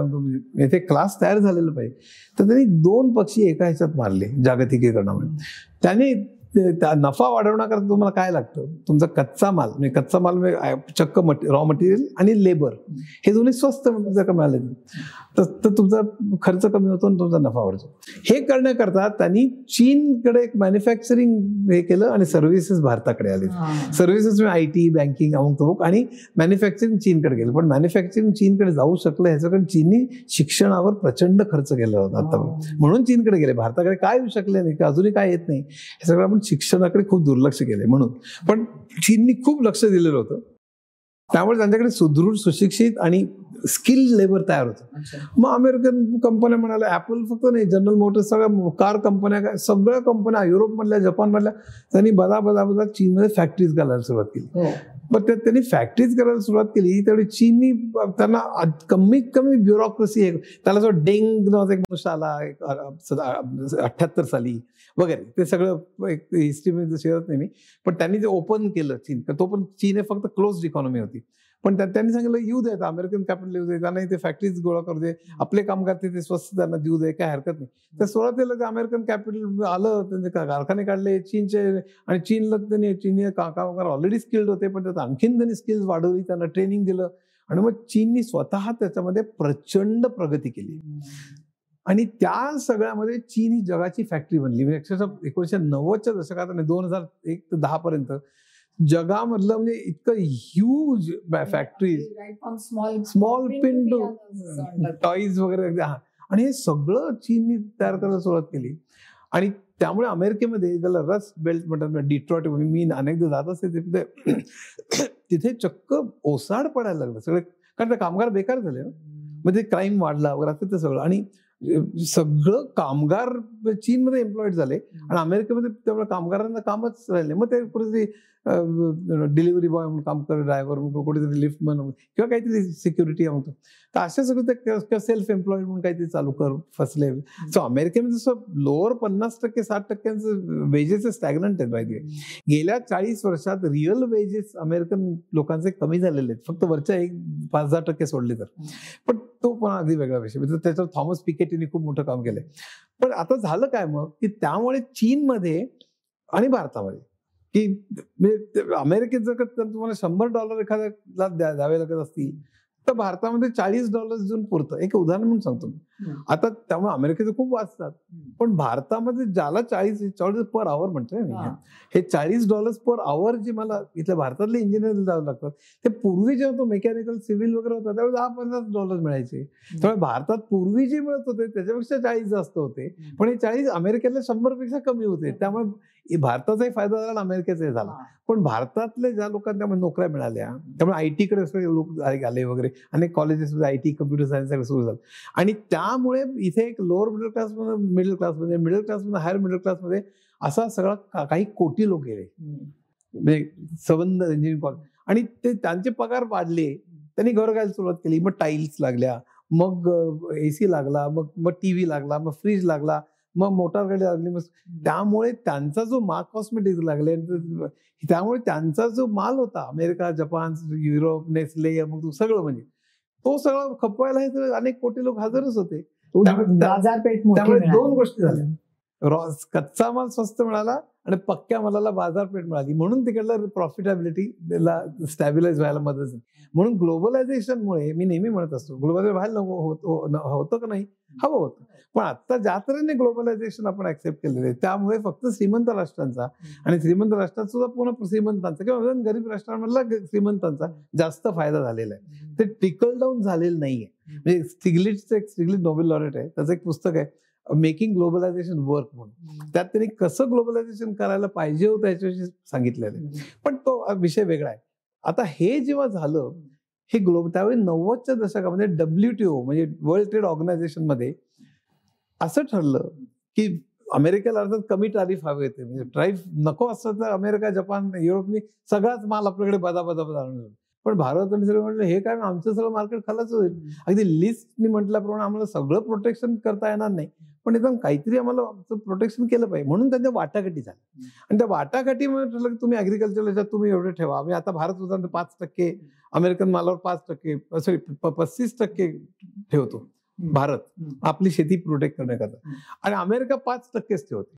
येथे क्लास तयार झालेलं पाहिजे. तर त्यांनी 2 पक्षी एका ह्याच्यात मारले जागतिकीकरणामुळे. त्यांनी नफा वाढवण्याकरता तुम्हाला काय लागतं, तुमचा कच्चा माल, म्हणजे कच्चा माल म्हणजे चक्क रॉ मटेरियल आणि लेबर, हे दोन्ही स्वस्त जर का मिळाले तर तुमचा खर्च कमी होतो आणि तुमचा नफा वाढतो. हे करण्याकरता त्यांनी चीनकडे एक मॅन्युफॅक्चरिंग हे केलं आणि सर्व्हिसेस भारताकडे आले. सर्व्हिसेस म्हणजे IT, बँकिंग, अमुक तमुक, आणि मॅन्युफॅक्चरिंग चीनकडे गेलं. पण मॅन्युफॅक्चरिंग चीनकडे जाऊ शकलं ह्याचं कारण चीननी शिक्षणावर प्रचंड खर्च केला होता आता, म्हणून चीनकडे गेले. भारताकडे काय येऊ शकले नाही, अजूनही काय येत नाही, हे सगळं आपण शिक्षणाकडे खूप दुर्लक्ष केले म्हणून. पण चीननी खूप लक्ष दिलेलं होतं, त्यामुळे त्यांच्याकडे सुदृढ, सुशिक्षित आणि स्किल्ड लेबर तयार होतं. मग अमेरिकन कंपन्या म्हणाल्या, ॲपल फक्त नाही, जनरल मोटर्स, सगळ्या कार कंपन्या, सगळ्या कंपन्या युरोपमधल्या, जपानमधल्या, त्यांनी बदा चीनमध्ये फॅक्टरीज करायला सुरुवात केली. पण त्यांनी फॅक्टरीज करायला सुरुवात केली त्यावेळी चीननी त्यांना कमीत कमी ब्युरोक्रेसी, त्याला जो डेंग नावाचा एक मनुष्य आला 78 साली वगैरे, ते सगळं एक हिस्ट्रीमध्ये शिरत नाही मी, पण त्यांनी ते ओपन केलं चीन. तो पण चीन हे फक्त क्लोज्ड इकॉनॉमी होती, पण त्यांनी सांगितलं येऊ दे, अमेरिकन कॅपिटल येऊ दे, त्यांना ते फॅक्टरीज गोळा करू दे, आपले कामगार ते स्वस्त त्यांना देऊ दे, काय हरकत नाही. तर सुरुवातीला ते अमेरिकन कॅपिटल आलं, त्यांचे कारखाने काढले चीनचे, आणि चीनला त्यांनी चीनी कामगार ऑलरेडी स्किल्ड होते, पण त्यात आणखीन त्यांनी स्किल्स वाढवली, त्यांना ट्रेनिंग दिलं, आणि मग चीननी स्वतः त्याच्यामध्ये प्रचंड प्रगती केली. आणि त्या सगळ्यामध्ये चीन ही जगाची फॅक्टरी बनली. म्हणजे अक्षरशः 1990च्या दशकात आणि 2001 ते 10 पर्यंत जगामधलं म्हणजे इतकं huge factories, small pin to toys वगैरे, आणि हे सगळं चीननी तयार करायला सुरुवात केली. आणि त्यामुळे अमेरिकेमध्ये त्याला रस्ट बेल्ट म्हणतात, डिट्रॉइट, मी अनेकदा जात असते तिथे चक्क ओसाड पडायला लागलं सगळे, कारण ते कामगार बेकार झाले, म्हणजे क्राईम वाढला वगैरे असं ते सगळं. आणि सगळं कामगार चीनमध्ये एम्प्लॉईड झाले, आणि अमेरिकेमध्ये त्यामुळे कामगारांना कामच राहिले. मग ते कुठेतरी डिलिव्हरी बॉय म्हणून काम कर, ड्रायव्हर म्हणून, कुठेतरी लिफ्टमन किंवा काहीतरी सिक्युरिटी म्हणतो, तर अशा सगळं ते सेल्फ एम्प्लॉईड म्हणून काहीतरी चालू कर फसले. सो अमेरिकेमध्ये जसं लोअर 50% 60% वेजेस स्टॅग्नंट आहेत. माहिती आहे, गेल्या 40 वर्षात रिअल वेजेस अमेरिकन लोकांचे कमी झालेले आहेत, फक्त वरच्या 5-10% सोडले तर. पण तो पण अगदी वेगळा विषय, म्हणजे त्याच्यावर थॉमस पिकेटीने खूप मोठं काम केलंय. पण आता झालं काय मग, की त्यामुळे चीनमध्ये आणि भारतामध्ये, की अमेरिकेत जर तुम्हाला $100 एखाद्याला द्यावे लागत असतील, तर भारतामध्ये $40 देऊन पुरतं. एक उदाहरण म्हणून सांगतो मी. आता त्यामुळे अमेरिकेचे खूप वाचतात, पण भारतामध्ये ज्याला 40 पर आवर म्हणतोय मी, हे $40 पर आवर जे मला इथल्या भारतातले इंजिनियर द्यावं लागतात, ते पूर्वी जेव्हा तो मेकॅनिकल सिव्हिल वगैरे होता त्यावेळेस $10-15 मिळायचे. त्यामुळे भारतात पूर्वी जे मिळत होते त्याच्यापेक्षा 40 जास्त होते, पण हे 40 अमेरिकेतल्या 100पेक्षा कमी होते. त्यामुळे भारताचाही फायदा झाला आणि अमेरिकेचाही झाला. पण भारतातले ज्या लोकांना त्यामुळे नोकऱ्या मिळाल्या, त्यामुळे IT कडे सगळे लोक आले वगैरे, अनेक कॉलेजेसमध्ये IT, कम्प्युटर सायन्स सगळं सुरू झालं. आणि त्यामुळे इथे एक लोअर मिडल क्लासमध्ये, मिडल क्लासमध्ये, हायर मिडल क्लासमध्ये असा सगळा काही कोटी लोक गेले, म्हणजे संबंध इंजिनिअरिंग कॉलेज. आणि ते त्यांचे पगार वाढले, त्यांनी घर घ्यायला सुरुवात केली. मग टाईल्स लागल्या, मग AC लागला, मग TV लागला, मग फ्रीज लागला, मग मोटार गाडी लागली. मग त्यामुळे त्यांचा जो कॉस्मेटिक्स लागले, त्यामुळे त्यांचा जो माल होता अमेरिका, जपान, युरोप, नेस्ले, मग सगळं, म्हणजे तो सगळं खपवायला हे अनेक कोटी लोक हजरच होते. त्यामुळे 2 गोष्टी झाल्या, कच्चा माल स्वस्त मिळाला आणि पक्क्या मालाला बाजारपेठ मिळाली, म्हणून तिकडला प्रॉफिटेबिलिटी स्टॅबिलाइज व्हायला मदत झाली. म्हणून ग्लोबलायझेशनमुळे मी नेहमी म्हणत असतो, ग्लोबलायझेशन व्हायला होतं का नाही, हवं होतं, पण आता ज्या तऱ्हेने ग्लोबलायझेशन आपण ऍक्सेप्ट केलेलं आहे, त्यामुळे फक्त श्रीमंत राष्ट्रांचा, आणि श्रीमंत राष्ट्रात सुद्धा पुन्हा श्रीमंतांचा किंवा गरीब राष्ट्रांमधला श्रीमंतांचा जास्त फायदा झालेला आहे. ते ट्रिकल डाऊन झालेलं नाहीये. म्हणजे स्टिग्लिट्झ नोबेल लॉरेट आहे, त्याचं एक पुस्तक आहे मेकिंग ग्लोबलायझेशन वर्क म्हणून. त्यात त्यांनी कसं ग्लोबलायझेशन करायला पाहिजे होतं याच्याविषयी सांगितलेलं आहे, पण तो विषय वेगळा आहे. आता हे जेव्हा झालं, हे त्यावेळी 90च्या दशकामध्ये WTO म्हणजे वर्ल्ड ट्रेड ऑर्गनायझेशन मध्ये असं ठरलं की अमेरिकेला अर्थात कमी टॅरिफ हवे होते, म्हणजे टॅरिफ नको असतं तर अमेरिका, जपान, युरोपनी सगळाच माल आपल्याकडे बदा आणून, पण भारताने सगळं म्हटलं हे काय, आमचं सगळं मार्केट खालाच होईल. अगदी लिस्टनी म्हटल्याप्रमाणे आम्हाला सगळं प्रोटेक्शन करता येणार नाही, पण एकदम काहीतरी आम्हाला प्रोटेक्शन केलं पाहिजे, म्हणून त्यांच्या वाटाघाटी झाल्या. आणि त्या वाटाघाटीमध्ये ठरलं की तुम्ही ऍग्रिकल्चर याच्यात तुम्ही एवढे ठेवा. आम्ही आता भारत होता 5%, अमेरिकन मालावर 5%, 35% ठेवतो भारत, आपली शेती प्रोटेक्ट करण्याकरता, आणि अमेरिका 5%च ठेवते.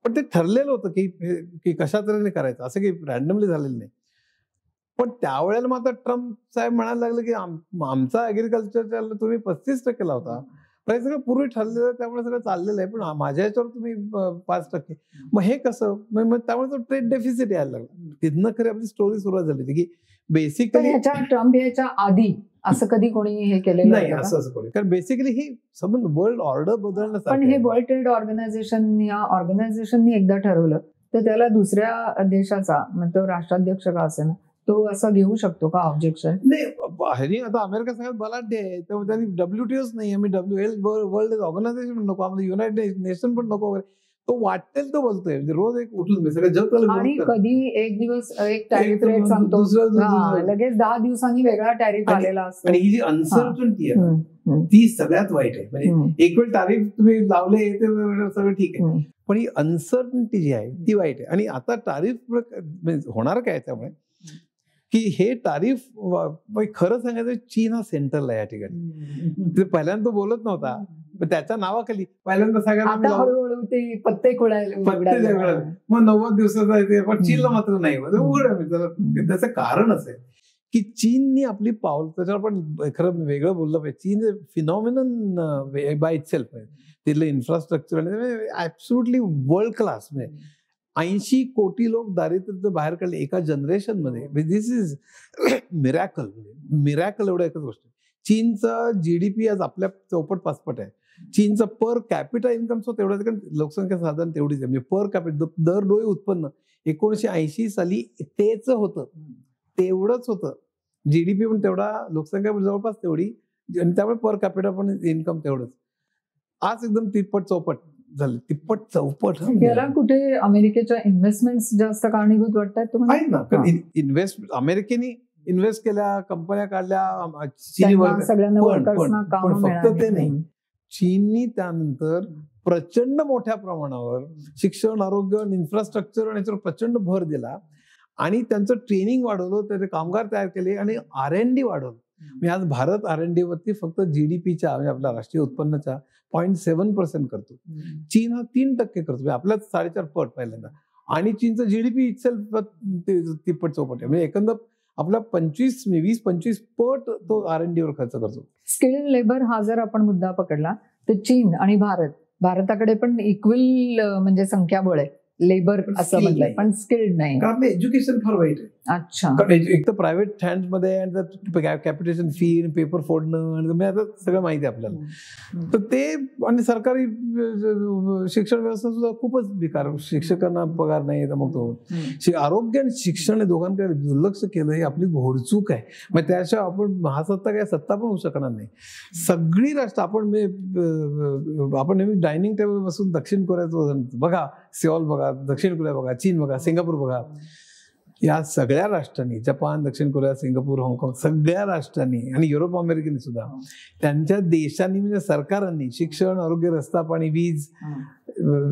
पण ते ठरलेलं होतं की कशा तऱ्हेने करायचं, असं काही रॅन्डमली झालेलं नाही. पण त्यावेळेला मात्र ट्रम्प साहेब म्हणायला लागले की आमचा ऍग्रिकल्चरच्या तुम्ही 35% लावता, पण हे सगळं पूर्वी ठरलेलं, त्यामुळे सगळं चाललेलं आहे, पण माझ्या याच्यावर तुम्ही 5%. मग हे कसं, मग त्यामुळे तो ट्रेड डेफिसिट यायला लागला. तिथनं खरी आपली स्टोरी सुरुवात झाली होती की बेसिकली ट्रम्प याच्या आधी असं कधी कोणी हे केलेलं नाही, असं कोणी, कारण बेसिकली ही संबंध वर्ल्ड ऑर्डर बदलण्यासाठी. पण हे वर्ल्ड ट्रेड ऑर्गनायझेशन या ऑर्गनायझेशननी एकदा ठरवलं तर त्याला दुसऱ्या देशाचा, म्हणजे तो राष्ट्राध्यक्ष का असे ना, तो असं घेऊ शकतो का ऑब्जेक्शन? नाही, आता अमेरिका सगळ्यात बलाढ्य आहे, त्यामुळे त्यांनी WTOच नाही, आम्ही वर्ल्ड ऑर्गनायझेशन पण नको, आम्हाला युनायटेड नेशन पण नको वगैरे, तो वाटेल तो बोलतोय, म्हणजे रोज एक उठून सगळं जग त्याला. आणि कधी एक दिवस एक टॅरिफ रेट सांगतो, लगेच 10 दिवसांनी वेगळा टॅरिफ आलेला असतो. आणि ही जी अनसर्टनिटी आहे ती सगळ्यात वाईट आहे. म्हणजे एक वेळ टॅरिफ तुम्ही लावले ते सगळं ठीक आहे, पण ही अनसर्टनिटी जी आहे ती वाईट आहे. आणि आता टॅरिफ होणार काय त्यामुळे, की हे टॅरिफ खरं सांगायचं चीन हा सेंटरला आहे या ठिकाणी. ते पहिल्यांदा बोलत नव्हता, पण त्याच्या नावाखाली पहिल्यांदा सगळ्यांना हळूहळू ते पत्ते खोडायला मग 90 दिवसाचा येते, पण चीनला मात्र नाही. उघड आहे. त्याचं कारण असं आहे की चीननी आपली पाऊल, त्याच्यावर पण खरं वेगळं बोललं पाहिजे. चीन फिनॉमिनन बाय इटसेल्फ आहे. तिथलं इन्फ्रास्ट्रक्चर आणि ऍब्सोल्युटली वर्ल्ड क्लास. म्हणजे 80 कोटी लोक दारिद्र्य बाहेर काढले एका जनरेशन मध्ये. दिस इज मिरॅकल. मिरॅकल एवढं एकच गोष्ट. चीनचा GDP आज आपल्या चौपट पाचपट आहे. चीनचा पर कॅपिटल इन्कम तेवढाच, कारण लोकसंख्या साधारण तेवढीच आहे. म्हणजे पर कॅपिटल दर डोळे उत्पन्न 1980 साली तेच होतं, तेवढंच होतं. GDP पण तेवढा, लोकसंख्या पण जवळपास तेवढी, आणि त्यामुळे पर कॅपिटल पण इन्कम तेवढंच. आज एकदम तिप्पट चौपट झाले. तिप्पट चौपट. याला कुठे अमेरिकेच्या इन्व्हेस्टमेंट जास्त कारणीभूत वाटतात तुम्हाला? अमेरिकेने इन्व्हेस्ट केल्या, कंपन्या काढल्या, सगळ्यांना काम फक्त ते नाही, चीननी त्यानंतर प्रचंड मोठ्या प्रमाणावर शिक्षण, आरोग्य, इन्फ्रास्ट्रक्चर आणि याच्यावर प्रचंड भर दिला आणि त्यांचं ट्रेनिंग वाढवलं, त्याचे कामगार तयार केले आणि R&D वाढवलं. म्हणजे आज भारत R&D वरती फक्त GDPच्या म्हणजे आपल्या राष्ट्रीय उत्पन्नाच्या 0.7% करतो. चीन हा 3% करतो, म्हणजे आपल्याच 4.5 पट पहिल्यांदा. आणि चीनचं GDP इटसेल्फ तिप्पट चौपट आहे. म्हणजे एकंदर आपला 20-25 पट तो R&D वर खर्च करतो. स्किल्ड लेबर हा जर आपण मुद्दा पकडला तर चीन आणि भारताकडे पण इक्वल म्हणजे संख्याबळ आहे लेबर असं म्हणलंय, पण स्किल्ड नाही. कारण एज्युकेशन फार वाईट आहे. अच्छा. एक तर प्रायव्हेट हँड मध्ये कॅपिटेशन फी, पेपर फोडणं, आणि आता सगळं माहिती आहे आपल्याला. तर ते, आणि सरकारी शिक्षण व्यवस्था सुद्धा खूपच बेकार. शिक्षकांना पगार नाही, तर मग तो आरोग्य आणि शिक्षण हे दोघांकडे दुर्लक्ष केलं, ही आपली घोडचूक आहे. मग त्याशिवाय आपण महासत्ता काय सत्ता पण होऊ शकणार नाही. सगळी राष्ट्र आपण नेहमी डायनिंग टेबल बसून दक्षिण कोरियाचं बघा, सिओल बघा, दक्षिण कोरिया बघा, चीन बघा, सिंगापूर बघा, या सगळ्या राष्ट्रांनी, जपान, दक्षिण कोरिया, सिंगापूर, हाँगकाँग, सगळ्या राष्ट्रांनी आणि युरोप अमेरिकेने सुद्धा त्यांच्या देशांनी म्हणजे सरकारांनी शिक्षण, आरोग्य, रस्ता, पाणी, वीज,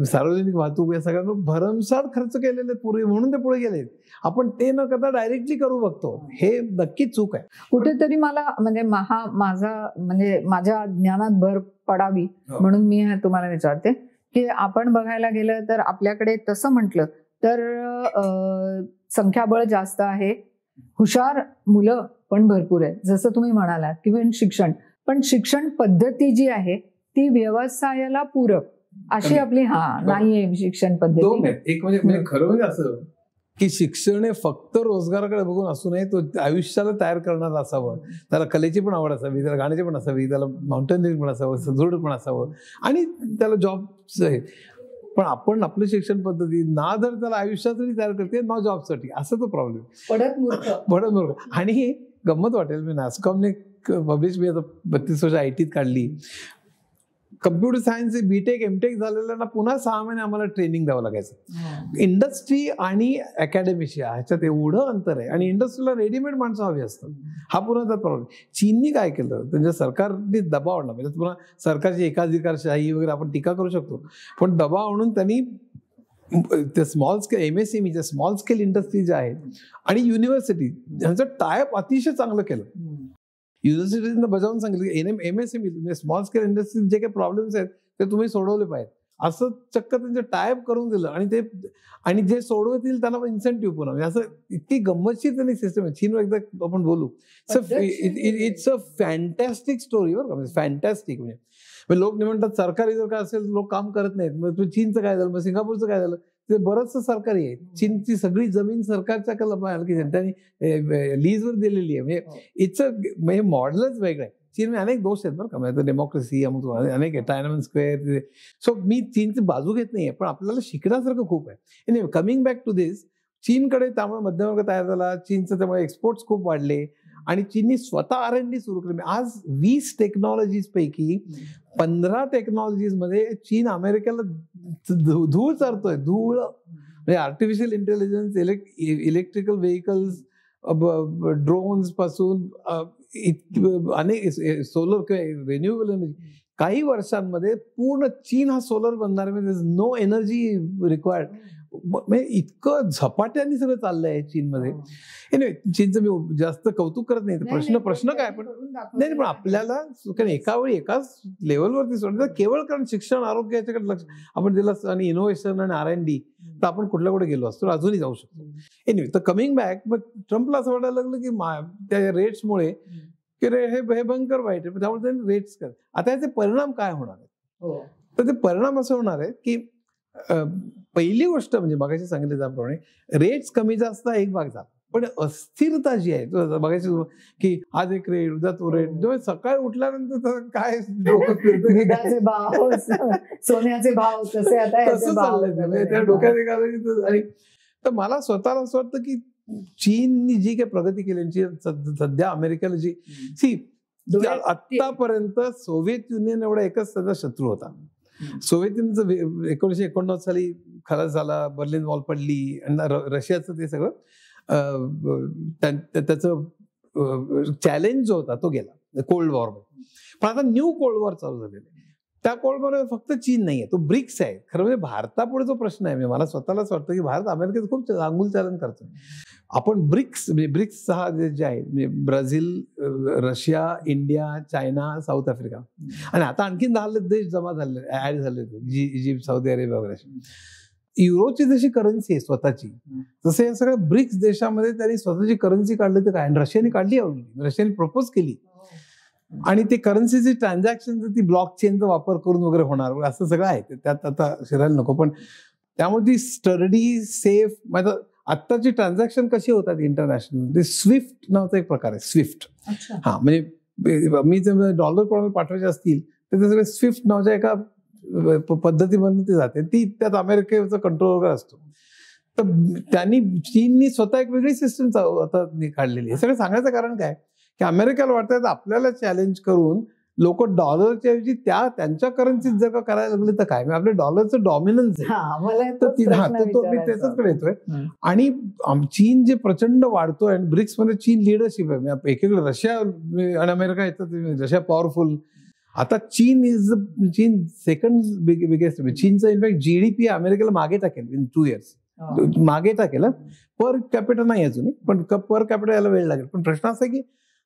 सार्वजनिक वाहतूक या सगळ्यांना भरमसाठ खर्च केलेले पूर्वी, म्हणून ते पुढे गेले. आपण ते न करता डायरेक्टली करू बघतो, हे नक्कीच चूक आहे. कुठेतरी मला म्हणजे माझ्या ज्ञानात भर पडावी म्हणून मी तुम्हाला विचारते की आपण बघायला गेलं तर आपल्याकडे तसं म्हटलं तर संख्याबळ जास्त आहे, हुशार मुलं पण भरपूर आहे जसं तुम्ही म्हणालात, किंवा शिक्षण, पण शिक्षण पद्धती जी आहे ती व्यवसायाला पूरक अशी आपली नाहीये शिक्षण पद्धती. एक म्हणजे खरं म्हणजे असं की शिक्षण हे फक्त रोजगाराकडे बघून असू नये, तो आयुष्याला तयार करणारा असावं. त्याला कलेची पण आवड असावी, त्याला गाण्याची पण असावी, त्याला माउंटेनिअरिंग पण असावं, सुदृढ पण असावं, आणि त्याला जॉब आहे. पण आपण आपली शिक्षण पद्धती ना जर त्याला आयुष्यासाठी तयार करते ना जॉबसाठी, असं तो प्रॉब्लेम पडत मूर्ख. आणि गंमत वाटेल, मी नास्कॉमने पब्लिश, मी आता 32 वर्ष IT काढली. कम्प्युटर सायन्स BTech MTech झालेल्यांना पुन्हा 6 महिने आम्हाला ट्रेनिंग द्यावं लागायचं. इंडस्ट्री आणि अकॅडमीशी ह्याच्यात एवढं अंतर आहे, आणि इंडस्ट्रीला रेडीमेड माणसं हवी असतात. हा पुन्हा त्यात प्रॉब्लेम. चीननी काय केलं, त्यांच्या सरकारने दबाव आणला. म्हणजे पुन्हा सरकारची एकाधिकारशाही वगैरे आपण टीका करू शकतो, पण दबाव आणून त्यांनी ते small scale MSME small scale industry ज्या आहेत आणि युनिव्हर्सिटी ह्यांचं टायअप अतिशय चांगलं केलं. युनिव्हर्सिटीनं बजावून सांगितलं MSME स्मॉल स्केल इंडस्ट्री जे काही प्रॉब्लेम्स आहेत ते तुम्ही सोडवले पाहिजेत, असं चक्क त्यांचे टायअप करून दिलं. आणि जे सोडवतील त्यांना इन्सेंटिव्ह पुन्हा, म्हणजे असं इतकी गंमतशीर त्यांनी सिस्टम आहे. चीनवर एकदा आपण बोलू. इट्स अ फॅन्टॅस्टिक स्टोरी बरं का, फॅन्टॅस्टिक. म्हणजे लोक म्हणतात सरकारी जर का असेल लोक काम करत नाहीत, मग चीनचं काय झालं, मग सिंगापूरचं काय झालं, ते बरंचसं सरकारी आहे. चीनची सगळी जमीन सरकारच्या त्यांनी लीजवर दिलेली आहे. म्हणजे मॉडेलच वेगळं आहे. चीन अनेक दोष आहेत बरं का, म्हणजे डेमोक्रेसी अनेक आहे, टायनमन स्क्वेअर. सो मी चीनची बाजू घेत नाहीये, पण आपल्याला शिकण्यासारखं खूप आहे. कमिंग बॅक टू दिस, चीनकडे त्यामुळे मध्यमवर्ग तयार झाला, चीनचं त्यामुळे एक्सपोर्ट्स खूप वाढले, आणि चीननी स्वतः R&D सुरू केली. आज 20 टेक्नॉलॉजीज पैकी 15 टेक्नॉलॉजीज मध्ये चीन अमेरिकेला धूळ चारतोय. धूळ म्हणजे artificial intelligence, electrical vehicles, drones पासून अनेक सोलर किंवा रिन्युएबल एनर्जी. काही वर्षांमध्ये पूर्ण चीन हा सोलर बनणार आहे. No energy required. म्हणजे इतकं झपाट्याने सगळं चाललंय चीनमध्ये. एनिवे, चीनचं मी जास्त कौतुक करत नाही. प्रश्न काय, पण नाही, पण आपल्याला एका वेळी एकाच लेवलवरती सोडलं केवळ कारण शिक्षण, आरोग्य याच्याकडे लक्ष आपण दिलं आणि इनोव्हेशन आणि R&D, तर आपण कुठे गेलो असतो, अजूनही जाऊ शकतो. एनिवे, तर कमिंग बॅक, मग ट्रम्पला असं वाटायला लागलं की त्या रेट्समुळे की हे भयंकर वाईट आहे, त्यामुळे त्यांनी रेट्स कर. आता याचे परिणाम काय होणार आहेत? तर ते परिणाम असं होणार आहेत की पहिली गोष्ट म्हणजे बघायची सांगितलं त्याप्रमाणे रेट्स कमी जास्त एक भाग झाला, पण अस्थिरता जी आहे बघायची की आज एक रेट, उद्या तो रेट, सकाळी उठल्यानंतर काय डोकं फिरतं, भाव, सोन्याचे भाव कसे आता तसं चाललंय त्या डोक्यात. आणि तर मला स्वतःला असं वाटतं की चीननी जी काही प्रगती केली, सध्या अमेरिकेला जी आतापर्यंत सोव्हिएत युनियन एवढा एकच त्याचा शत्रू होता. सोव्हिएत युनियनचं 1989 साली खलास झाला, बर्लिन वॉल पडली, आणि रशियाचं ते सगळं त्याचं चॅलेंज जो होता तो गेला कोल्ड वॉर. पण आता न्यू कोल्ड वॉर चालू झालेलं आहे. त्या कोल्ड वॉर फक्त चीन नाहीये, तो ब्रिक्स आहे. खरं म्हणजे भारतापुढे जो प्रश्न आहे, मला स्वतःलाच वाटतं की भारत अमेरिकेचं खूप अंगुल चालन करतोय. आपण ब्रिक्स म्हणजे ब्रिक्स सहा जे आहे म्हणजे Brazil, Russia, India, China, south Africa, आणि आता आणखीन 10 देश जमा झाले, ऍड झाले, इजिप्त, सौदी अरेबिया वगैरे. युरोची जशी करन्सी आहे स्वतःची, तसे या सगळ्या ब्रिक्स देशामध्ये त्यांनी स्वतःची करन्सी काढली. तर काय, रशियाने काढली, रशियाने प्रपोज केली, आणि ते करन्सीची ट्रान्झॅक्शन ती ब्लॉक चेनचा वापर करून वगैरे होणार, असं सगळं आहे. त्यात आता शिरायला नको, पण त्यामुळे ती स्टडी, सेफ, म्हणजे आत्ताची ट्रान्झॅक्शन कशी होतात इंटरनॅशनल, ते स्विफ्ट नावाचा एक प्रकार आहे. स्विफ्ट, हा, म्हणजे मी जर डॉलर कोणाला पाठवायचे असतील तर ते सगळे स्विफ्ट नावाच्या एका पद्धतीमधून ते जाते. ती त्यात अमेरिकेचा कंट्रोल वगैरे असतो. तर त्यांनी, चीननी स्वतः एक वेगळी सिस्टम आता काढलेली आहे. सगळं सांगायचं कारण काय की अमेरिकेला वाटतं आपल्याला चॅलेंज करून लोक डॉलरच्या ऐवजी त्यांच्या करन्सीत जर का करायला लागले तर काय, आपल्या डॉलरचं डॉमिनन्स आहे. तर मी त्याच्याकडे येतोय. आणि चीन जे प्रचंड वाढतोय, आणि ब्रिक्स मध्ये चीन लिडरशिप आहे. एकीकडे रशिया आणि अमेरिका येतात, रशिया पॉवरफुल. आता चीन सेकंड बिगेस्ट. चीनचं इनफॅक्ट GDP अमेरिकेला मागे टाकेल इन 2 years, मागे टाकेल. पर कॅपिटल नाही अजूनही, पण पर कॅपिटल यायला वेळ लागेल. पण प्रश्न असा आहे की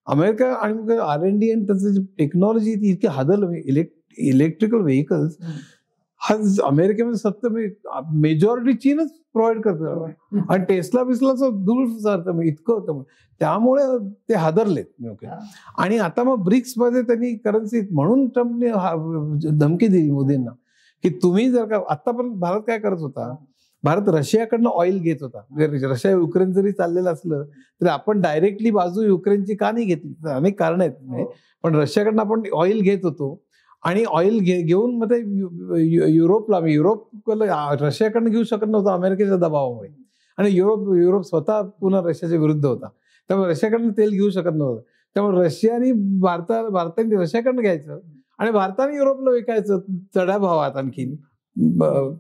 अमेरिका आणि R&D आणि त्याचं जी टेक्नॉलॉजी ती इतकी हादरलं. इलेक्ट्रिकल व्हेकल्स हा अमेरिकेमध्ये सत्य मेजॉरिटी चीनच प्रोव्हाइड करतं, आणि टेस्ला बिस्लाचं धूळ सारखं इतकं होतं. त्यामुळे ते हादरलेत. आणि आता मग ब्रिक्स मध्ये त्यांनी करन्सी, म्हणून ट्रम्पने धमकी दिली मोदींना की तुम्ही जर का, आतापर्यंत भारत काय करत होता, भारत रशियाकडनं ऑइल घेत होता. रशिया युक्रेन जरी चाललेलं असलं तरी आपण डायरेक्टली बाजू युक्रेनची का नाही घेतली, अनेक कारण आहेत. पण रशियाकडनं आपण ऑइल घेत होतो, आणि ऑइल घेऊन मग ते युरोप रशियाकडनं घेऊ शकत नव्हतं अमेरिकेच्या दबावामुळे. आणि युरोप स्वतः पुन्हा रशियाच्या विरुद्ध होता, त्यामुळे रशियाकडनं तेल घेऊ शकत नव्हतं. त्यामुळे रशियाने भारताने रशियाकडनं घ्यायचं, आणि भारताने युरोपला विकायचं चढ्या भावात आणखीन.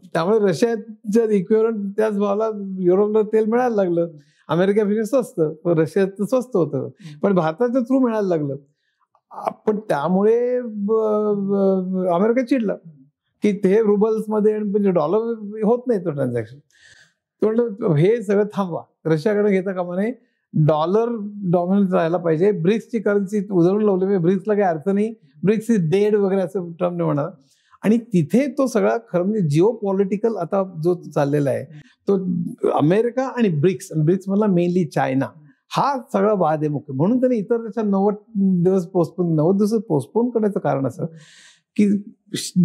त्यामुळे रशियाच्या इक्विव्हलंट त्याच भावाला युरोपला तेल मिळायला लागलं. अमेरिकेपेक्षा स्वस्त, रशियाचं स्वस्त होतं, पण भारताच्या थ्रू मिळायला लागलं. पण त्यामुळे अमेरिका चिडला की ते रुबल्स मध्ये, म्हणजे डॉलर होत नाही तो ट्रान्झॅक्शन. तो हे सगळं थांबवा, रशियाकडे घेता कामा नये, डॉलर डॉमिनन्स राहायला पाहिजे. ब्रिक्सची करन्सी उधळून लावली, ब्रिक्सला काही अर्थ नाही, ब्रिक्स इज डेड वगैरे असं ट्रम्पने म्हणाला. आणि तिथे तो सगळा खरं म्हणजे जिओ पॉलिटिकल आता जो चाललेला आहे तो अमेरिका आणि ब्रिक्स मधला मेनली चायना, हा सगळा वाद आहे मुख्य. म्हणून त्यांनी इतर देशात 90 दिवस पोस्टपोन करण्याचं कारण असं की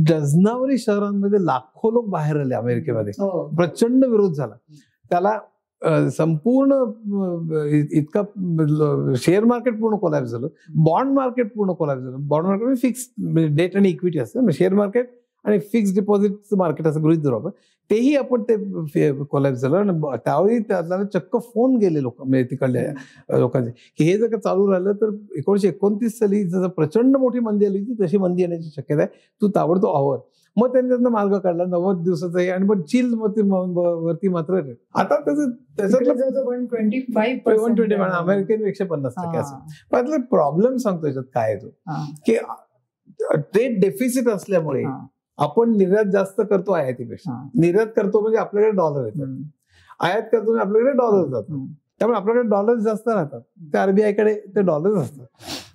डझनावरी शहरांमध्ये लाखो लोक बाहेर आले अमेरिकेमध्ये, प्रचंड विरोध झाला त्याला. संपूर्ण इतका शेअर मार्केट पूर्ण कोलॅप्स झालं, बॉन्ड मार्केट पूर्ण कोलॅप्स झालं. बॉन्ड मार्केट फिक्स डेट आणि इक्विटी असतं, शेअर मार्केट आणि फिक्स डिपॉझिटचं मार्केट असं गृहीत धरू आपण, तेही आपण ते कोलॅप्स झालं. आणि त्यावेळी त्याला चक्क फोन गेले म्हणजे तिकडल्या लोकांचे की हे जर का चालू राहिलं तर 1929 साली जसं प्रचंड मोठी मंदी आली होती तशी मंदी येण्याची शक्यता आहे, तू ताबडतोब आवर. मग त्यांनी त्यांना मार्ग काढला 90 दिवसाचा आहे. आणि मग चीन वरती मात्र आता त्याच्यातलं 125 अमेरिकेपेक्षा 50% असं. पण प्रॉब्लेम सांगतो याच्यात काय आहे तो की ट्रेड डेफिसिट असल्यामुळे आपण निर्यात जास्त करतो आयातीपेक्षा. निर्यात करतो म्हणजे आपल्याकडे डॉलर येतात, आयात करतो म्हणजे आपल्याकडे डॉलर जातात. त्यामुळे आपल्याकडे डॉलर्स जास्त राहतात, ते आरबीआयकडे ते डॉलर्स असतात,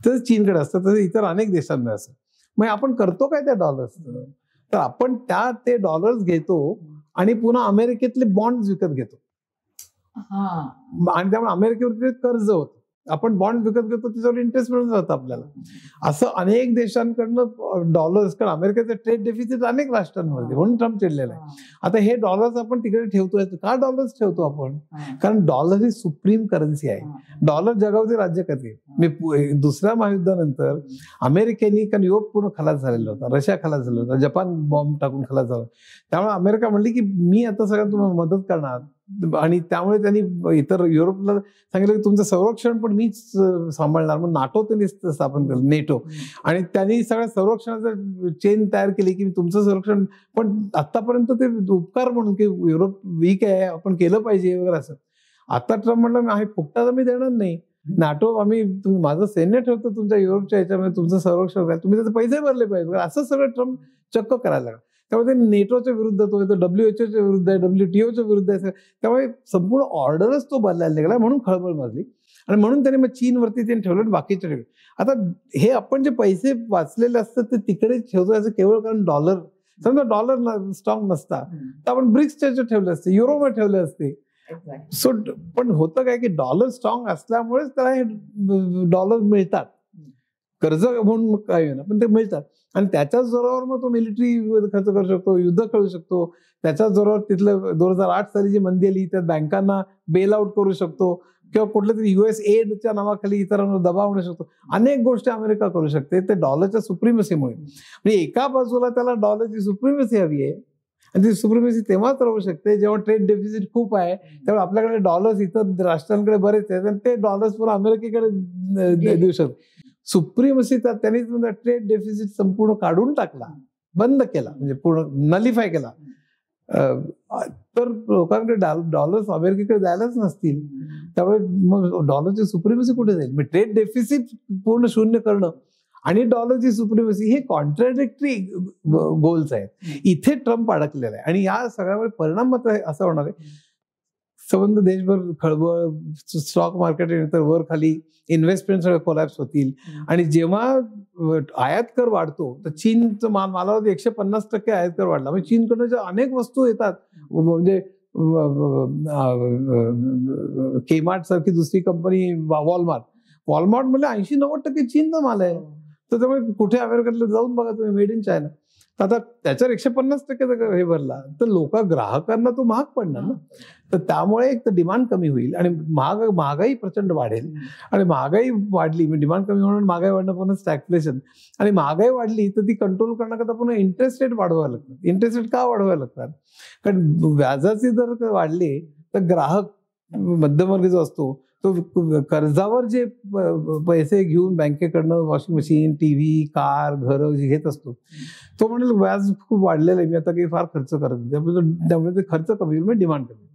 तसंच चीनकडे असतात, तसं इतर अनेक देशांमध्ये असतं. मग आपण करतो काय त्या डॉलर्स? तर आपण ते डॉलर्स घेतो आणि पुन्हा अमेरिकेतले बॉन्ड्स विकत घेतो आणि त्यामुळे अमेरिकेवर कर्ज होतं. आपण बॉन्ड विकत घेतो, त्याच्यावर इंटरेस्ट मिळून जातं आपल्याला. असं अनेक देशांकडनं डॉलर्स, कारण अमेरिकेचं ट्रेड डेफिसिट अनेक राष्ट्रांमध्ये, म्हणून ट्रम्प चिडलेला आहे. आता हे डॉलर्स आपण तिकडे ठेवतोय. का डॉलर्स ठेवतो आपण? कारण डॉलर ही सुप्रीम करन्सी आहे. डॉलर जगावरती राज्य करते. मी दुसऱ्या महायुद्धानंतर अमेरिकेने, कारण युरोप पूर्ण खलास झालेला होता, रशिया खलास झाला होता, जपान बॉम्ब टाकून खलास झाला, त्यामुळे अमेरिका म्हणली की मी आता सगळ्यांना तुम्हाला मदत करणार. आणि त्यामुळे त्यांनी इतर युरोपला सांगितलं की तुमचं संरक्षण पण मीच सांभाळणार. मग नाटो त्यांनी स्थापन केलं, नेटो, आणि त्यांनी सगळ्या संरक्षणाचं चेन तयार केली की तुमचं संरक्षण. पण आतापर्यंत ते उपकार म्हणून की युरोप वीक आहे, आपण केलं पाहिजे वगैरे असं. आता ट्रम्प म्हणलं आहे फुकटाचं मी देणार नाही, नाटो आम्ही माझं सैन्य ठेवतो तुमच्या युरोपच्या ह्याच्यामध्ये, तुमचं संरक्षण करा, तुम्ही त्याचे पैसे भरले पाहिजे, असं सगळं ट्रम्प चक्क करायला लागला. त्यामुळे ते नेटोच्या विरुद्ध तो WHO विरुद्ध आहे, WTOच्या विरुद्ध आहे. त्यामुळे संपूर्ण ऑर्डरच तो बदलायला लागला, म्हणून खळबळ माजली. आणि म्हणून त्याने मग चीनवरती त्यांनी ठेवलं, बाकीच्या ठेवलं. आता हे आपण जे पैसे वाचलेले असतात ते तिकडे ठेवतो, याचं केवळ कारण डॉलर, समजा डॉलर स्ट्रॉंग नसता तर आपण ब्रिक्सच्या ठेवले असते, युरोमध्ये ठेवले असते. सो पण होतं काय की डॉलर स्ट्रॉंग असल्यामुळेच त्याला हे डॉलर मिळतात, कर्ज म्हणून काय ना, पण ते मिळतात. आणि त्याच्याच जोरावर मग तो मिलिटरी खर्च करू शकतो, युद्ध खेळू शकतो. त्याच्याच जोरावर तिथलं 2008 साली जी मंदी आली त्या बँकांना बेल आउट करू शकतो, किंवा कुठल्या तरी USAIDच्या नावाखाली इतरांवर दबाव आणू शकतो. अनेक गोष्टी अमेरिका करू शकते ते डॉलरच्या सुप्रिमसीमुळे. म्हणजे एका बाजूला त्याला डॉलरची सुप्रिमसी हवी आहे, आणि ती सुप्रिमसी तेव्हाच राहू शकते जेव्हा ट्रेड डेफिसिट खूप आहे. त्यामुळे आपल्याकडे डॉलर्स इतर राष्ट्रांकडे बरेच आहेत, आणि ते डॉलर्स पुन्हा अमेरिकेकडे देऊ शकतो. सुप्रीमसी त्यांनी ट्रेड डेफिसिट संपूर्ण काढून टाकला, बंद केला, म्हणजे पूर्ण नलिफाय केला. तर लोकांकडे डॉलर्स अमेरिकेकडे द्यायलाच नसतील, त्यामुळे मग डॉलरची सुप्रीमसी कुठे जाईल? मग ट्रेड डेफिसिट पूर्ण शून्य करणं आणि डॉलरची सुप्रीमसी हे कॉन्ट्राडिक्टरी गोल्स आहेत. इथे ट्रम्प अडकलेला आहे, आणि या सगळ्यावर परिणाम मात्र असा होणार आहे, संबंध देशभर खळबळ, स्टॉक मार्केट वर खाली, इन्व्हेस्टमेंट सगळे कोलॅप्स होतील. आणि जेव्हा आयात कर वाढतो तर चीनचं मालावर 150% आयात कर वाढला. म्हणजे चीनकडनं ज्या अनेक वस्तू येतात, म्हणजे केमार्ट सारखी दुसरी कंपनी, वॉलमार्ट म्हणजे 80-90% चीनचा माल आहे. तर त्यामुळे कुठे अमेरिकेला जाऊन बघा तुम्ही, मेड इन चायना. आता त्याच्यावर 150% हे भरला तर ग्राहकांना तो महाग पडणार ना. तर त्यामुळे एक तर डिमांड कमी होईल, आणि महागाई प्रचंड वाढेल. आणि महागाई वाढली, डिमांड कमी होणं, महागाई वाढणं, पुन्हा स्टॅग्फ्लेशन. आणि महागाई वाढली तर ती कंट्रोल करण्याकरता पुन्हा इंटरेस्ट रेट वाढवायला लागतात. इंटरेस्ट रेट का वाढवायला लागतात? कारण व्याजाचे जर वाढले तर ग्राहक मध्यमवर्ग जो असतो तो कर्जावर जे पैसे घेऊन बँकेकडनं वॉशिंग मशीन, टीव्ही, कार, घर जे घेत असतो, तो म्हणेल व्याज खूप वाढलेलं आहे, मी आता काही फार खर्च करत नाही, त्यामुळे ते खर्च कमी होईल, म्हणजे डिमांड कमी.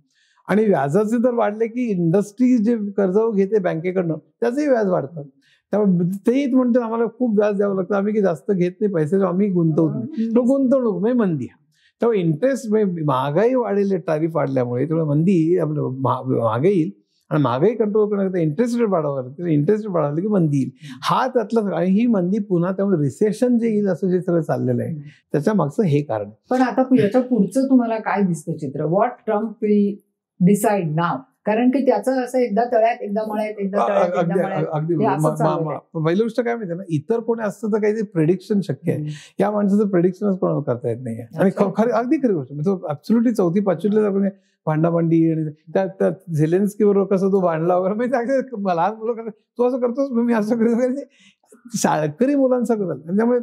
आणि व्याजाचे दर वाढले की इंडस्ट्री जे कर्जावर घेते बँकेकडनं त्याचंही व्याज वाढतात. त्यामुळे तेही म्हणते आम्हाला खूप व्याज द्यावं लागतं, आम्ही की जास्त घेत नाही पैसे, आम्ही गुंतवत नाही. तो गुंतवणूक म्हणजे मंदी. त्यामुळे इंटरेस्ट महागाई वाढेल, टॅरिफ वाढल्यामुळे, त्यामुळे मंदी आपलं महागाई येईल. आणि महागाई कंट्रोल करण्याकरता इंटरेस्ट रेट वाढवावं लागतं. इंटरेस्ट रेट वाढवलं की मंदी येईल. हा त्यातला, आणि ही मंदी पुन्हा त्यामुळे रिसेशन जे येईल असं जे सगळं चाललेलं आहे त्याच्या मागचं हे कारण. पण आता याच्या पुढचं तुम्हाला काय दिसतं चित्र? व्हॉट ट्रम्प विल डिसाइड नाव? कारण की त्याचं असं एकदा तळ्यात एकदा मळ्यात, एकदा तळ्यात एकदा मळ्यात. अगदी पहिली गोष्ट काय माहिती ना, इतर कोणी असतं तर काहीतरी प्रेडिक्शन शक्य आहे, या माणसाचं प्रेडिक्शनच कोणाला करता येत नाही. आणि अगदी खरी गोष्ट म्हणजे तो ऍब्सोल्युटली 4थी-5वीतल्या जाऊन भांडाभांडी, आणि त्या झेलेन्स्की बरोबर कसं तो भांडला वगैरे, म्हणजे लहान मुलं तू असं करतोस, मी असं करतो, शाळकरी मुलांसारखं झालं. त्यामुळे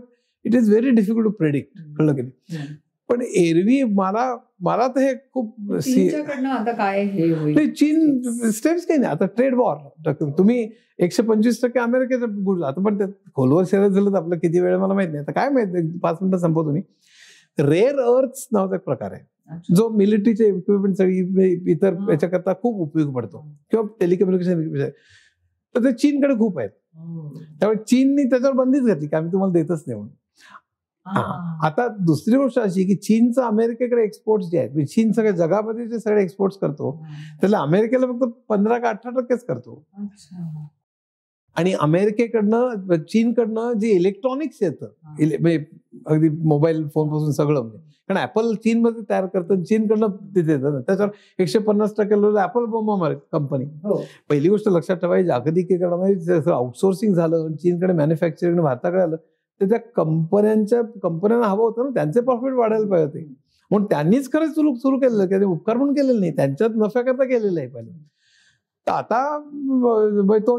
it is very difficult to predict, कळलं की नाही. पण एरवी मला तर हे खूप आता काय हे होईल, चीन स्टेप्स काही नाही. आता ट्रेड वॉर, तुम्ही 125% अमेरिकेचं गुड, आता पण खोलवर शेअर झालं तर आपलं किती वेळ मला माहित नाही, आता काय माहित, 5 मिनिटं संपवतो तुम्ही. रेअर अर्थ नावाचा एक प्रकार आहे जो मिलिटरीचे इक्विपमेंट सगळी इतर याच्याकरता खूप उपयोग पडतो, किंवा टेलिकम्युनिकेशन, तर ते चीनकडे खूप आहेत. त्यामुळे चीननी त्याच्यावर बंदीच घातली की आम्ही तुम्हाला देतच नाही म्हणून. आता दुसरी गोष्ट अशी की चीनचं अमेरिकेकडे एक्सपोर्ट जे आहेत, चीन सगळ्या जगामध्ये जे सगळे एक्सपोर्ट करतो त्याला अमेरिकेला फक्त 15 का 18% करतो. आणि अमेरिकेकडनं चीनकडनं जे इलेक्ट्रॉनिक्स येतं म्हणजे अगदी मोबाईल फोन पासून सगळं, म्हणजे कारण ऍपल चीनमध्ये तयार करतं, चीनकडनं तिथे येतं ना, त्याच्यावर 150% ऍपल बोंबा कंपनी. पहिली गोष्ट लक्षात ठेवायची, जागतिकीकरणामध्ये आउटसोर्सिंग झालं, चीनकडे मॅन्युफॅक्चरिंग भारताकडे आलं, तर त्या कंपन्यांना हवं होतं ना, त्यांचे प्रॉफिट वाढायला पाहिजे होते. म्हणून त्यांनीच खरंच सुरू केलेलं, त्याने उपकार म्हणून केलेलं नाही, त्यांच्यात नफ्याकरता केलेलं आहे पहिले. तर आता तो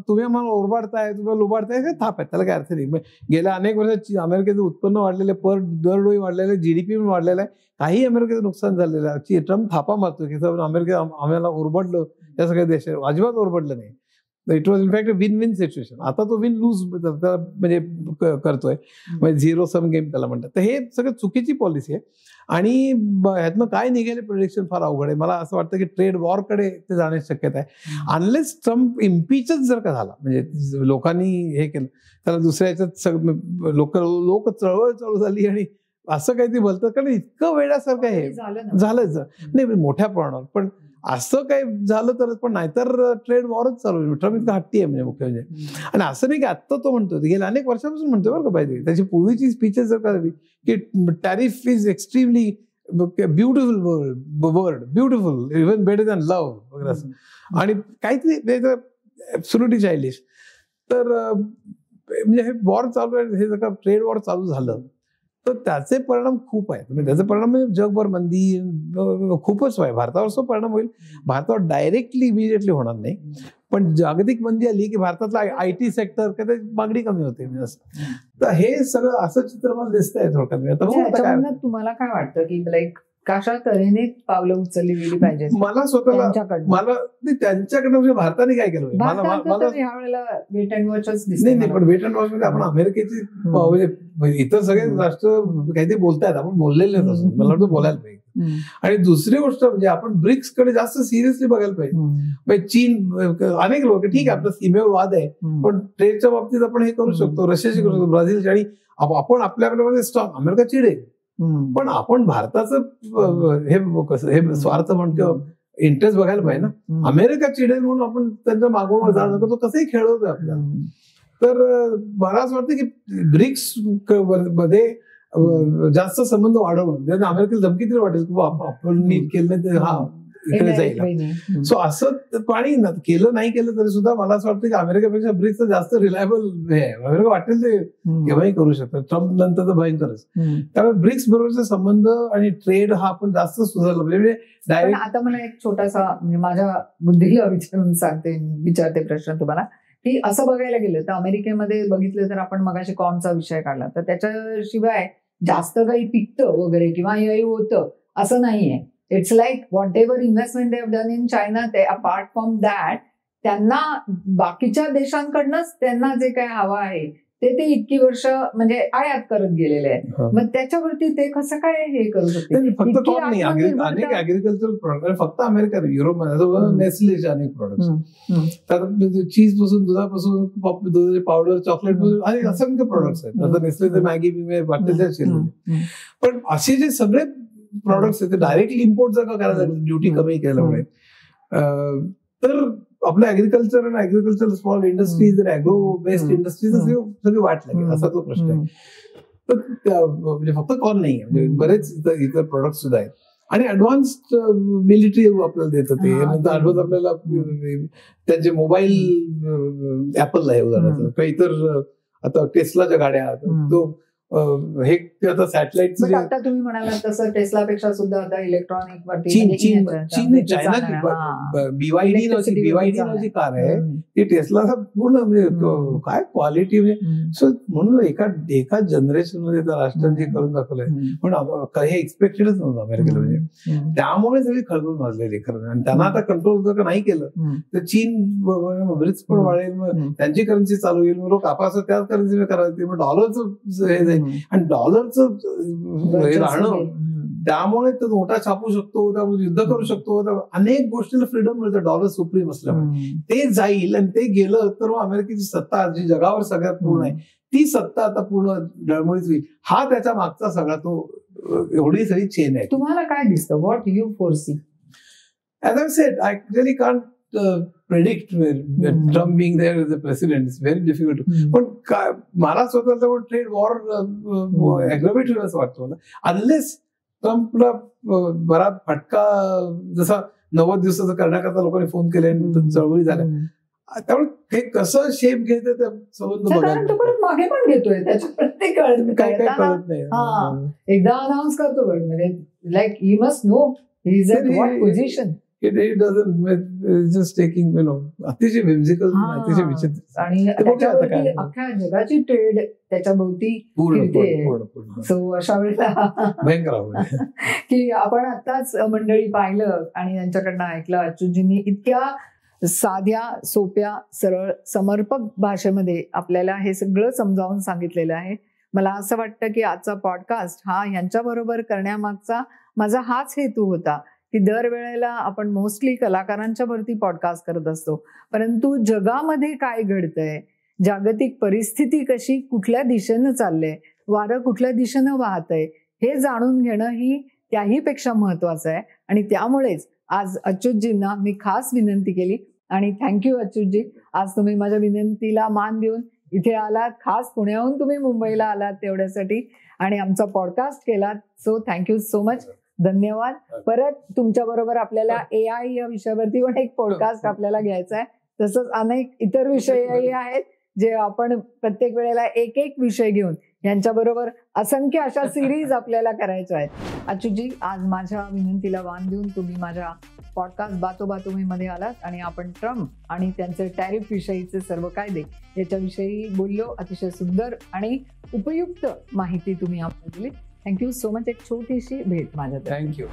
तुम्ही आम्हाला ओरबाडताय, तुम्हाला लुबाडताय, हे थाप आहे, त्याला काय अर्थ नाही. गेल्या अनेक वर्षात अमेरिकेचं उत्पन्न वाढलेलं आहे, दरडोई वाढलेलं आहे, जीडीपी पण वाढलेला आहे, काही अमेरिकेचं नुकसान झालेलं आहे. ट्रम्प थापा मारतो की अमेरिका आम्हाला ओरबडलं, या सगळ्या देशात अजिबात ओरबडलं नाही. It was in fact win win situation. आता तो विन लूज म्हणजे करतोय, म्हणजे झिरो सम गेम त्याला म्हणतात. तर हे सगळं चुकीची पॉलिसी आहे आणि ह्यातनं काय निघेल प्रोडिक्शन फार अवघड आहे. मला असं वाटतं की ट्रेड वॉरकडे ते जाण्याची शक्यता आहे, अनलेस ट्रम्प इम्पीचच जर का झाला, म्हणजे लोकांनी हे केलं, त्याला दुसऱ्या ह्याच्यात लोक चळवळ चालू झाली आणि असं काही ते बोलतात, कारण इतकं वेळासारखं हे झालंच नाही मोठ्या प्रमाणावर. पण असं काही झालं तरच, पण नाहीतर ट्रेड वॉरच चालू आहे. ट्रम्प इतका हट्टी आहे म्हणजे मुख्य म्हणजे. आणि असं नाही की आत्ता तो म्हणतो, गेल्या अनेक वर्षापासून म्हणतोय बरं का पाहिजे. त्याची पूर्वीची स्पीचेस जर का की tariff is extremely beautiful word, beautiful, even better than love वगैरे असं, आणि काहीतरी ॲब्सोल्युटली चाइल्डिश. तर म्हणजे हे वॉर चालू आहे, हे जर का ट्रेड वॉर चालू झालं तर त्याचे परिणाम खूप आहेत. म्हणजे त्याचे परिणाम म्हणजे जगभर मंदी खूपच आहे. भारतावर सुद्धा परिणाम होईल. भारतावर डायरेक्टली इमिडिएटली होणार नाही, पण जागतिक मंदी आली की भारतातला IT सेक्टर त्याची मागणी कमी होते. तर हे सगळं असं चित्र मला दिसतंय थोडक्यात. तुम्हाला काय वाटतं की लाईक कशा तऱ्हेने पावलं उचलली गेली पाहिजे? मला स्वतःला त्यांच्याकडनं म्हणजे भारताने काय केलं ह्यावेळेला वेट अँड वॉचच दिसते. नाही, पण वेट अँड वॉच मध्ये आपण अमेरिकेची म्हणजे इतर सगळे राष्ट्र काहीतरी बोलतायत, आपण बोललेले नसून मला वाटतं बोलायला पाहिजे. आणि दुसरी गोष्ट म्हणजे आपण ब्रिक्स कडे जास्त सिरियसली बघायला पाहिजे. चीन अनेक लोक, ठीक आहे आपल्या सीमेवर वाद आहे, पण ट्रेडच्या बाबतीत आपण हे करू शकतो, रशियाशी करू शकतो, ब्राझीलची, आणि आपण आपल्यामध्ये स्ट्रॉंग. अमेरिका चिडेल, पण आपण भारताचं हे स्वार्थ म्हणतो, इंटरेस्ट बघायला पाहिजे ना. अमेरिका चिडेल म्हणून आपण त्यांच्या मागोमाग जाणं करतो, कसंही खेळवतोय आपल्याला. तर मला असं वाटतं की ब्रिक्स मध्ये जास्त संबंध वाढवणं, अमेरिकेला धमकी तरी वाटेल की आपण केलं तर हा इकडे जाईल. सो असं पाणी केलं नाही केलं तरी सुद्धा मला असं वाटतं की अमेरिकेपेक्षा ब्रिक्स जास्त रिलायबल आहे. अमेरिका वाटेल ते केव्हाही करू शकतात, ट्रम्प नंतर तर भयंकरच. त्यामुळे ब्रिक्स बरोबरचे संबंध आणि ट्रेड हा आपण जास्त सुधारला म्हणजे डायरेक्ट. आता मला एक छोटासा म्हणजे माझ्या बुद्धीला विचारते प्रश्न तुम्हाला, की असं बघायला गेलं तर अमेरिकेमध्ये बघितलं तर आपण मगाशी कॉर्नचा विषय काढला, तर त्याच्याशिवाय जास्त काही पिकतं वगैरे किंवा हे होतं असं नाहीये. It's like what ever investment they have done in China, ते अपार्ट फ्रॉम दॅट त्यांना बाकीच्या देशांकडनंच त्यांना जे काय हवं आहे ते इतकी वर्ष म्हणजे आयात करत गेलेले आहेत. मग त्याच्यावरती ते कसं काय हे करू शकते? फक्त कॉर्न नाही, अनेक ऍग्रिकल्चरल प्रोडक्ट, फक्त अमेरिका, युरोपमध्ये नेस्लेचे अनेक प्रोडक्ट्स, तर चीज पासून, दुधापासून, दुधाचे पावडर, चॉकलेट पासून अनेक असंख्य प्रोडक्ट्स आहेत. आता नेस्लेचे मॅगी वाटते, पण असे जे सगळे प्रॉडक्ट्स आहेत ते डायरेक्टली इम्पोर्ट जर का करायला ड्युटी कमी केल्यामुळे, तर आपल्या ऍग्रिकल्चर आणि agriculture small industries, agro based industries सगळी वाट लागेल, असा तो प्रश्न आहे. तर म्हणजे फक्त कॉर्न नाही, म्हणजे बरेच इतर प्रोडक्ट सुद्धा आहेत. आणि ऍडव्हान्स्ड मिलिटरी आपल्याला देतं ते, नंतर ऍडव्हान्स आपल्याला त्यांचे मोबाईल ऍपल आहे उदाहरणार्थ, किंवा इतर आता टेस्लाच्या गाड्या, तो हे आता सॅटेलाइट. आता तुम्ही म्हणाला तसं टेस्लापेक्षा सुद्धा आता इलेक्ट्रॉनिक चायना BYD नावाची कार आहे ती, टेस्ला पूर्ण म्हणजे काय क्वालिटी, म्हणजे म्हणून एका जनरेशन मध्ये त्या राष्ट्रांनी करून दाखवलंय. पण हे एक्सपेक्टेडच नव्हतं अमेरिकेला, म्हणजे त्यामुळे सगळी खळबळ माजलेली खरं. आणि त्यांना आता कंट्रोल जर का नाही केलं तर चीन ब्रिक्स पण वाढेल, मग त्यांची करन्सी चालू होईल, मग लोक आपण त्याच करन्सी करायची, मग डॉलरचं हे जाईल. आणि डॉलरचं राहणं त्यामुळे तो नोटा छापू शकतो, त्यामुळे युद्ध करू शकतो, अनेक गोष्टीला फ्रीडम मिळतं डॉलर सुप्रीम असल्यामुळे. ते जाईल आणि ते गेलं तर मग अमेरिकेची सत्ता जी जगावर सगळ्यात पूर्ण आहे ती सत्ता आता पूर्ण डळमळीत होईल. हा त्याच्या मागचा सगळा तो एवढी सगळी चेन आहे. तुम्हाला काय दिसतं? What you foresee? As I said, I really can't predict Trump being there as the president. It's very difficult. पण मला स्वतःचा ट्रेड वॉर ऍग्रोवेट होईल असं वाटतं मला, अनलेस ट्रम्पला बरा फटका जसा 90 दिवसाचा करण्याकरता लोकांनी फोन केले चळवळी झाल्या, त्यामुळे हे कसं शेप घेतं त्या संबंध तो परत मागे पण घेतोय त्याच्या प्रत्येक काय कळत नाही. एकदा अनाऊन्स करतो म्हणजे like he must know he is at what position. It doesn't just taking, अतिशय whimsical, अतिशय विचित्र. आणि त्याच्यावरती अख्ख्या जगाची ट्रेड त्याच्या भोवती फिरते. सो अशा वेळेला भयंकर की आपण आताच मंडळी पाहिलं आणि त्यांच्याकडनं ऐकलं, अच्युतजींनी इतक्या साध्या सोप्या सरळ समर्पक भाषेमध्ये आपल्याला हे सगळं समजावून सांगितलेलं आहे. मला असं वाटतं की आजचा पॉडकास्ट हा यांच्याबरोबर करण्यामागचा माझा हाच हेतू होता की दरवेळेला आपण मोस्टली कलाकारांच्या वरती पॉडकास्ट करत असतो, परंतु जगामध्ये काय घडतंय, जागतिक परिस्थिती कशी कुठल्या दिशेनं चाललंय, वारं कुठल्या दिशेनं वाहतंय हे जाणून घेणं ही त्याहीपेक्षा महत्वाचं आहे. आणि त्यामुळेच आज अच्युतजींना मी खास विनंती केली आणि थँक्यू अच्युतजी, आज तुम्ही माझ्या विनंतीला मान देऊन इथे आलात, खास पुण्याहून तुम्ही मुंबईला आलात तेवढ्यासाठी आणि आमचा पॉडकास्ट केलात. सो थँक्यू सो मच, धन्यवाद. परत तुमच्या बरोबर आपल्याला AI या विषयावरती पण एक पॉडकास्ट आपल्याला घ्यायचा आहे. तसंच अनेक इतर विषयही आहेत जे आपण प्रत्येक वेळेला एक एक विषय घेऊन यांच्याबरोबर असंख्य अशा सिरीज आपल्याला करायच्या आहेत. अच्युतजी, आज माझ्या विनंतीला मान देऊन तुम्ही माझ्या पॉडकास्ट बातो बातो मी मध्ये आलात आणि आपण ट्रम्प आणि त्यांचे टॅरिफ विषयीचे सर्व कायदे याच्याविषयी बोललो. अतिशय सुंदर आणि उपयुक्त माहिती तुम्ही आपल्याला दिली. Thank you so much. एक छोटीशी भेट माझ्या. थँक्यू.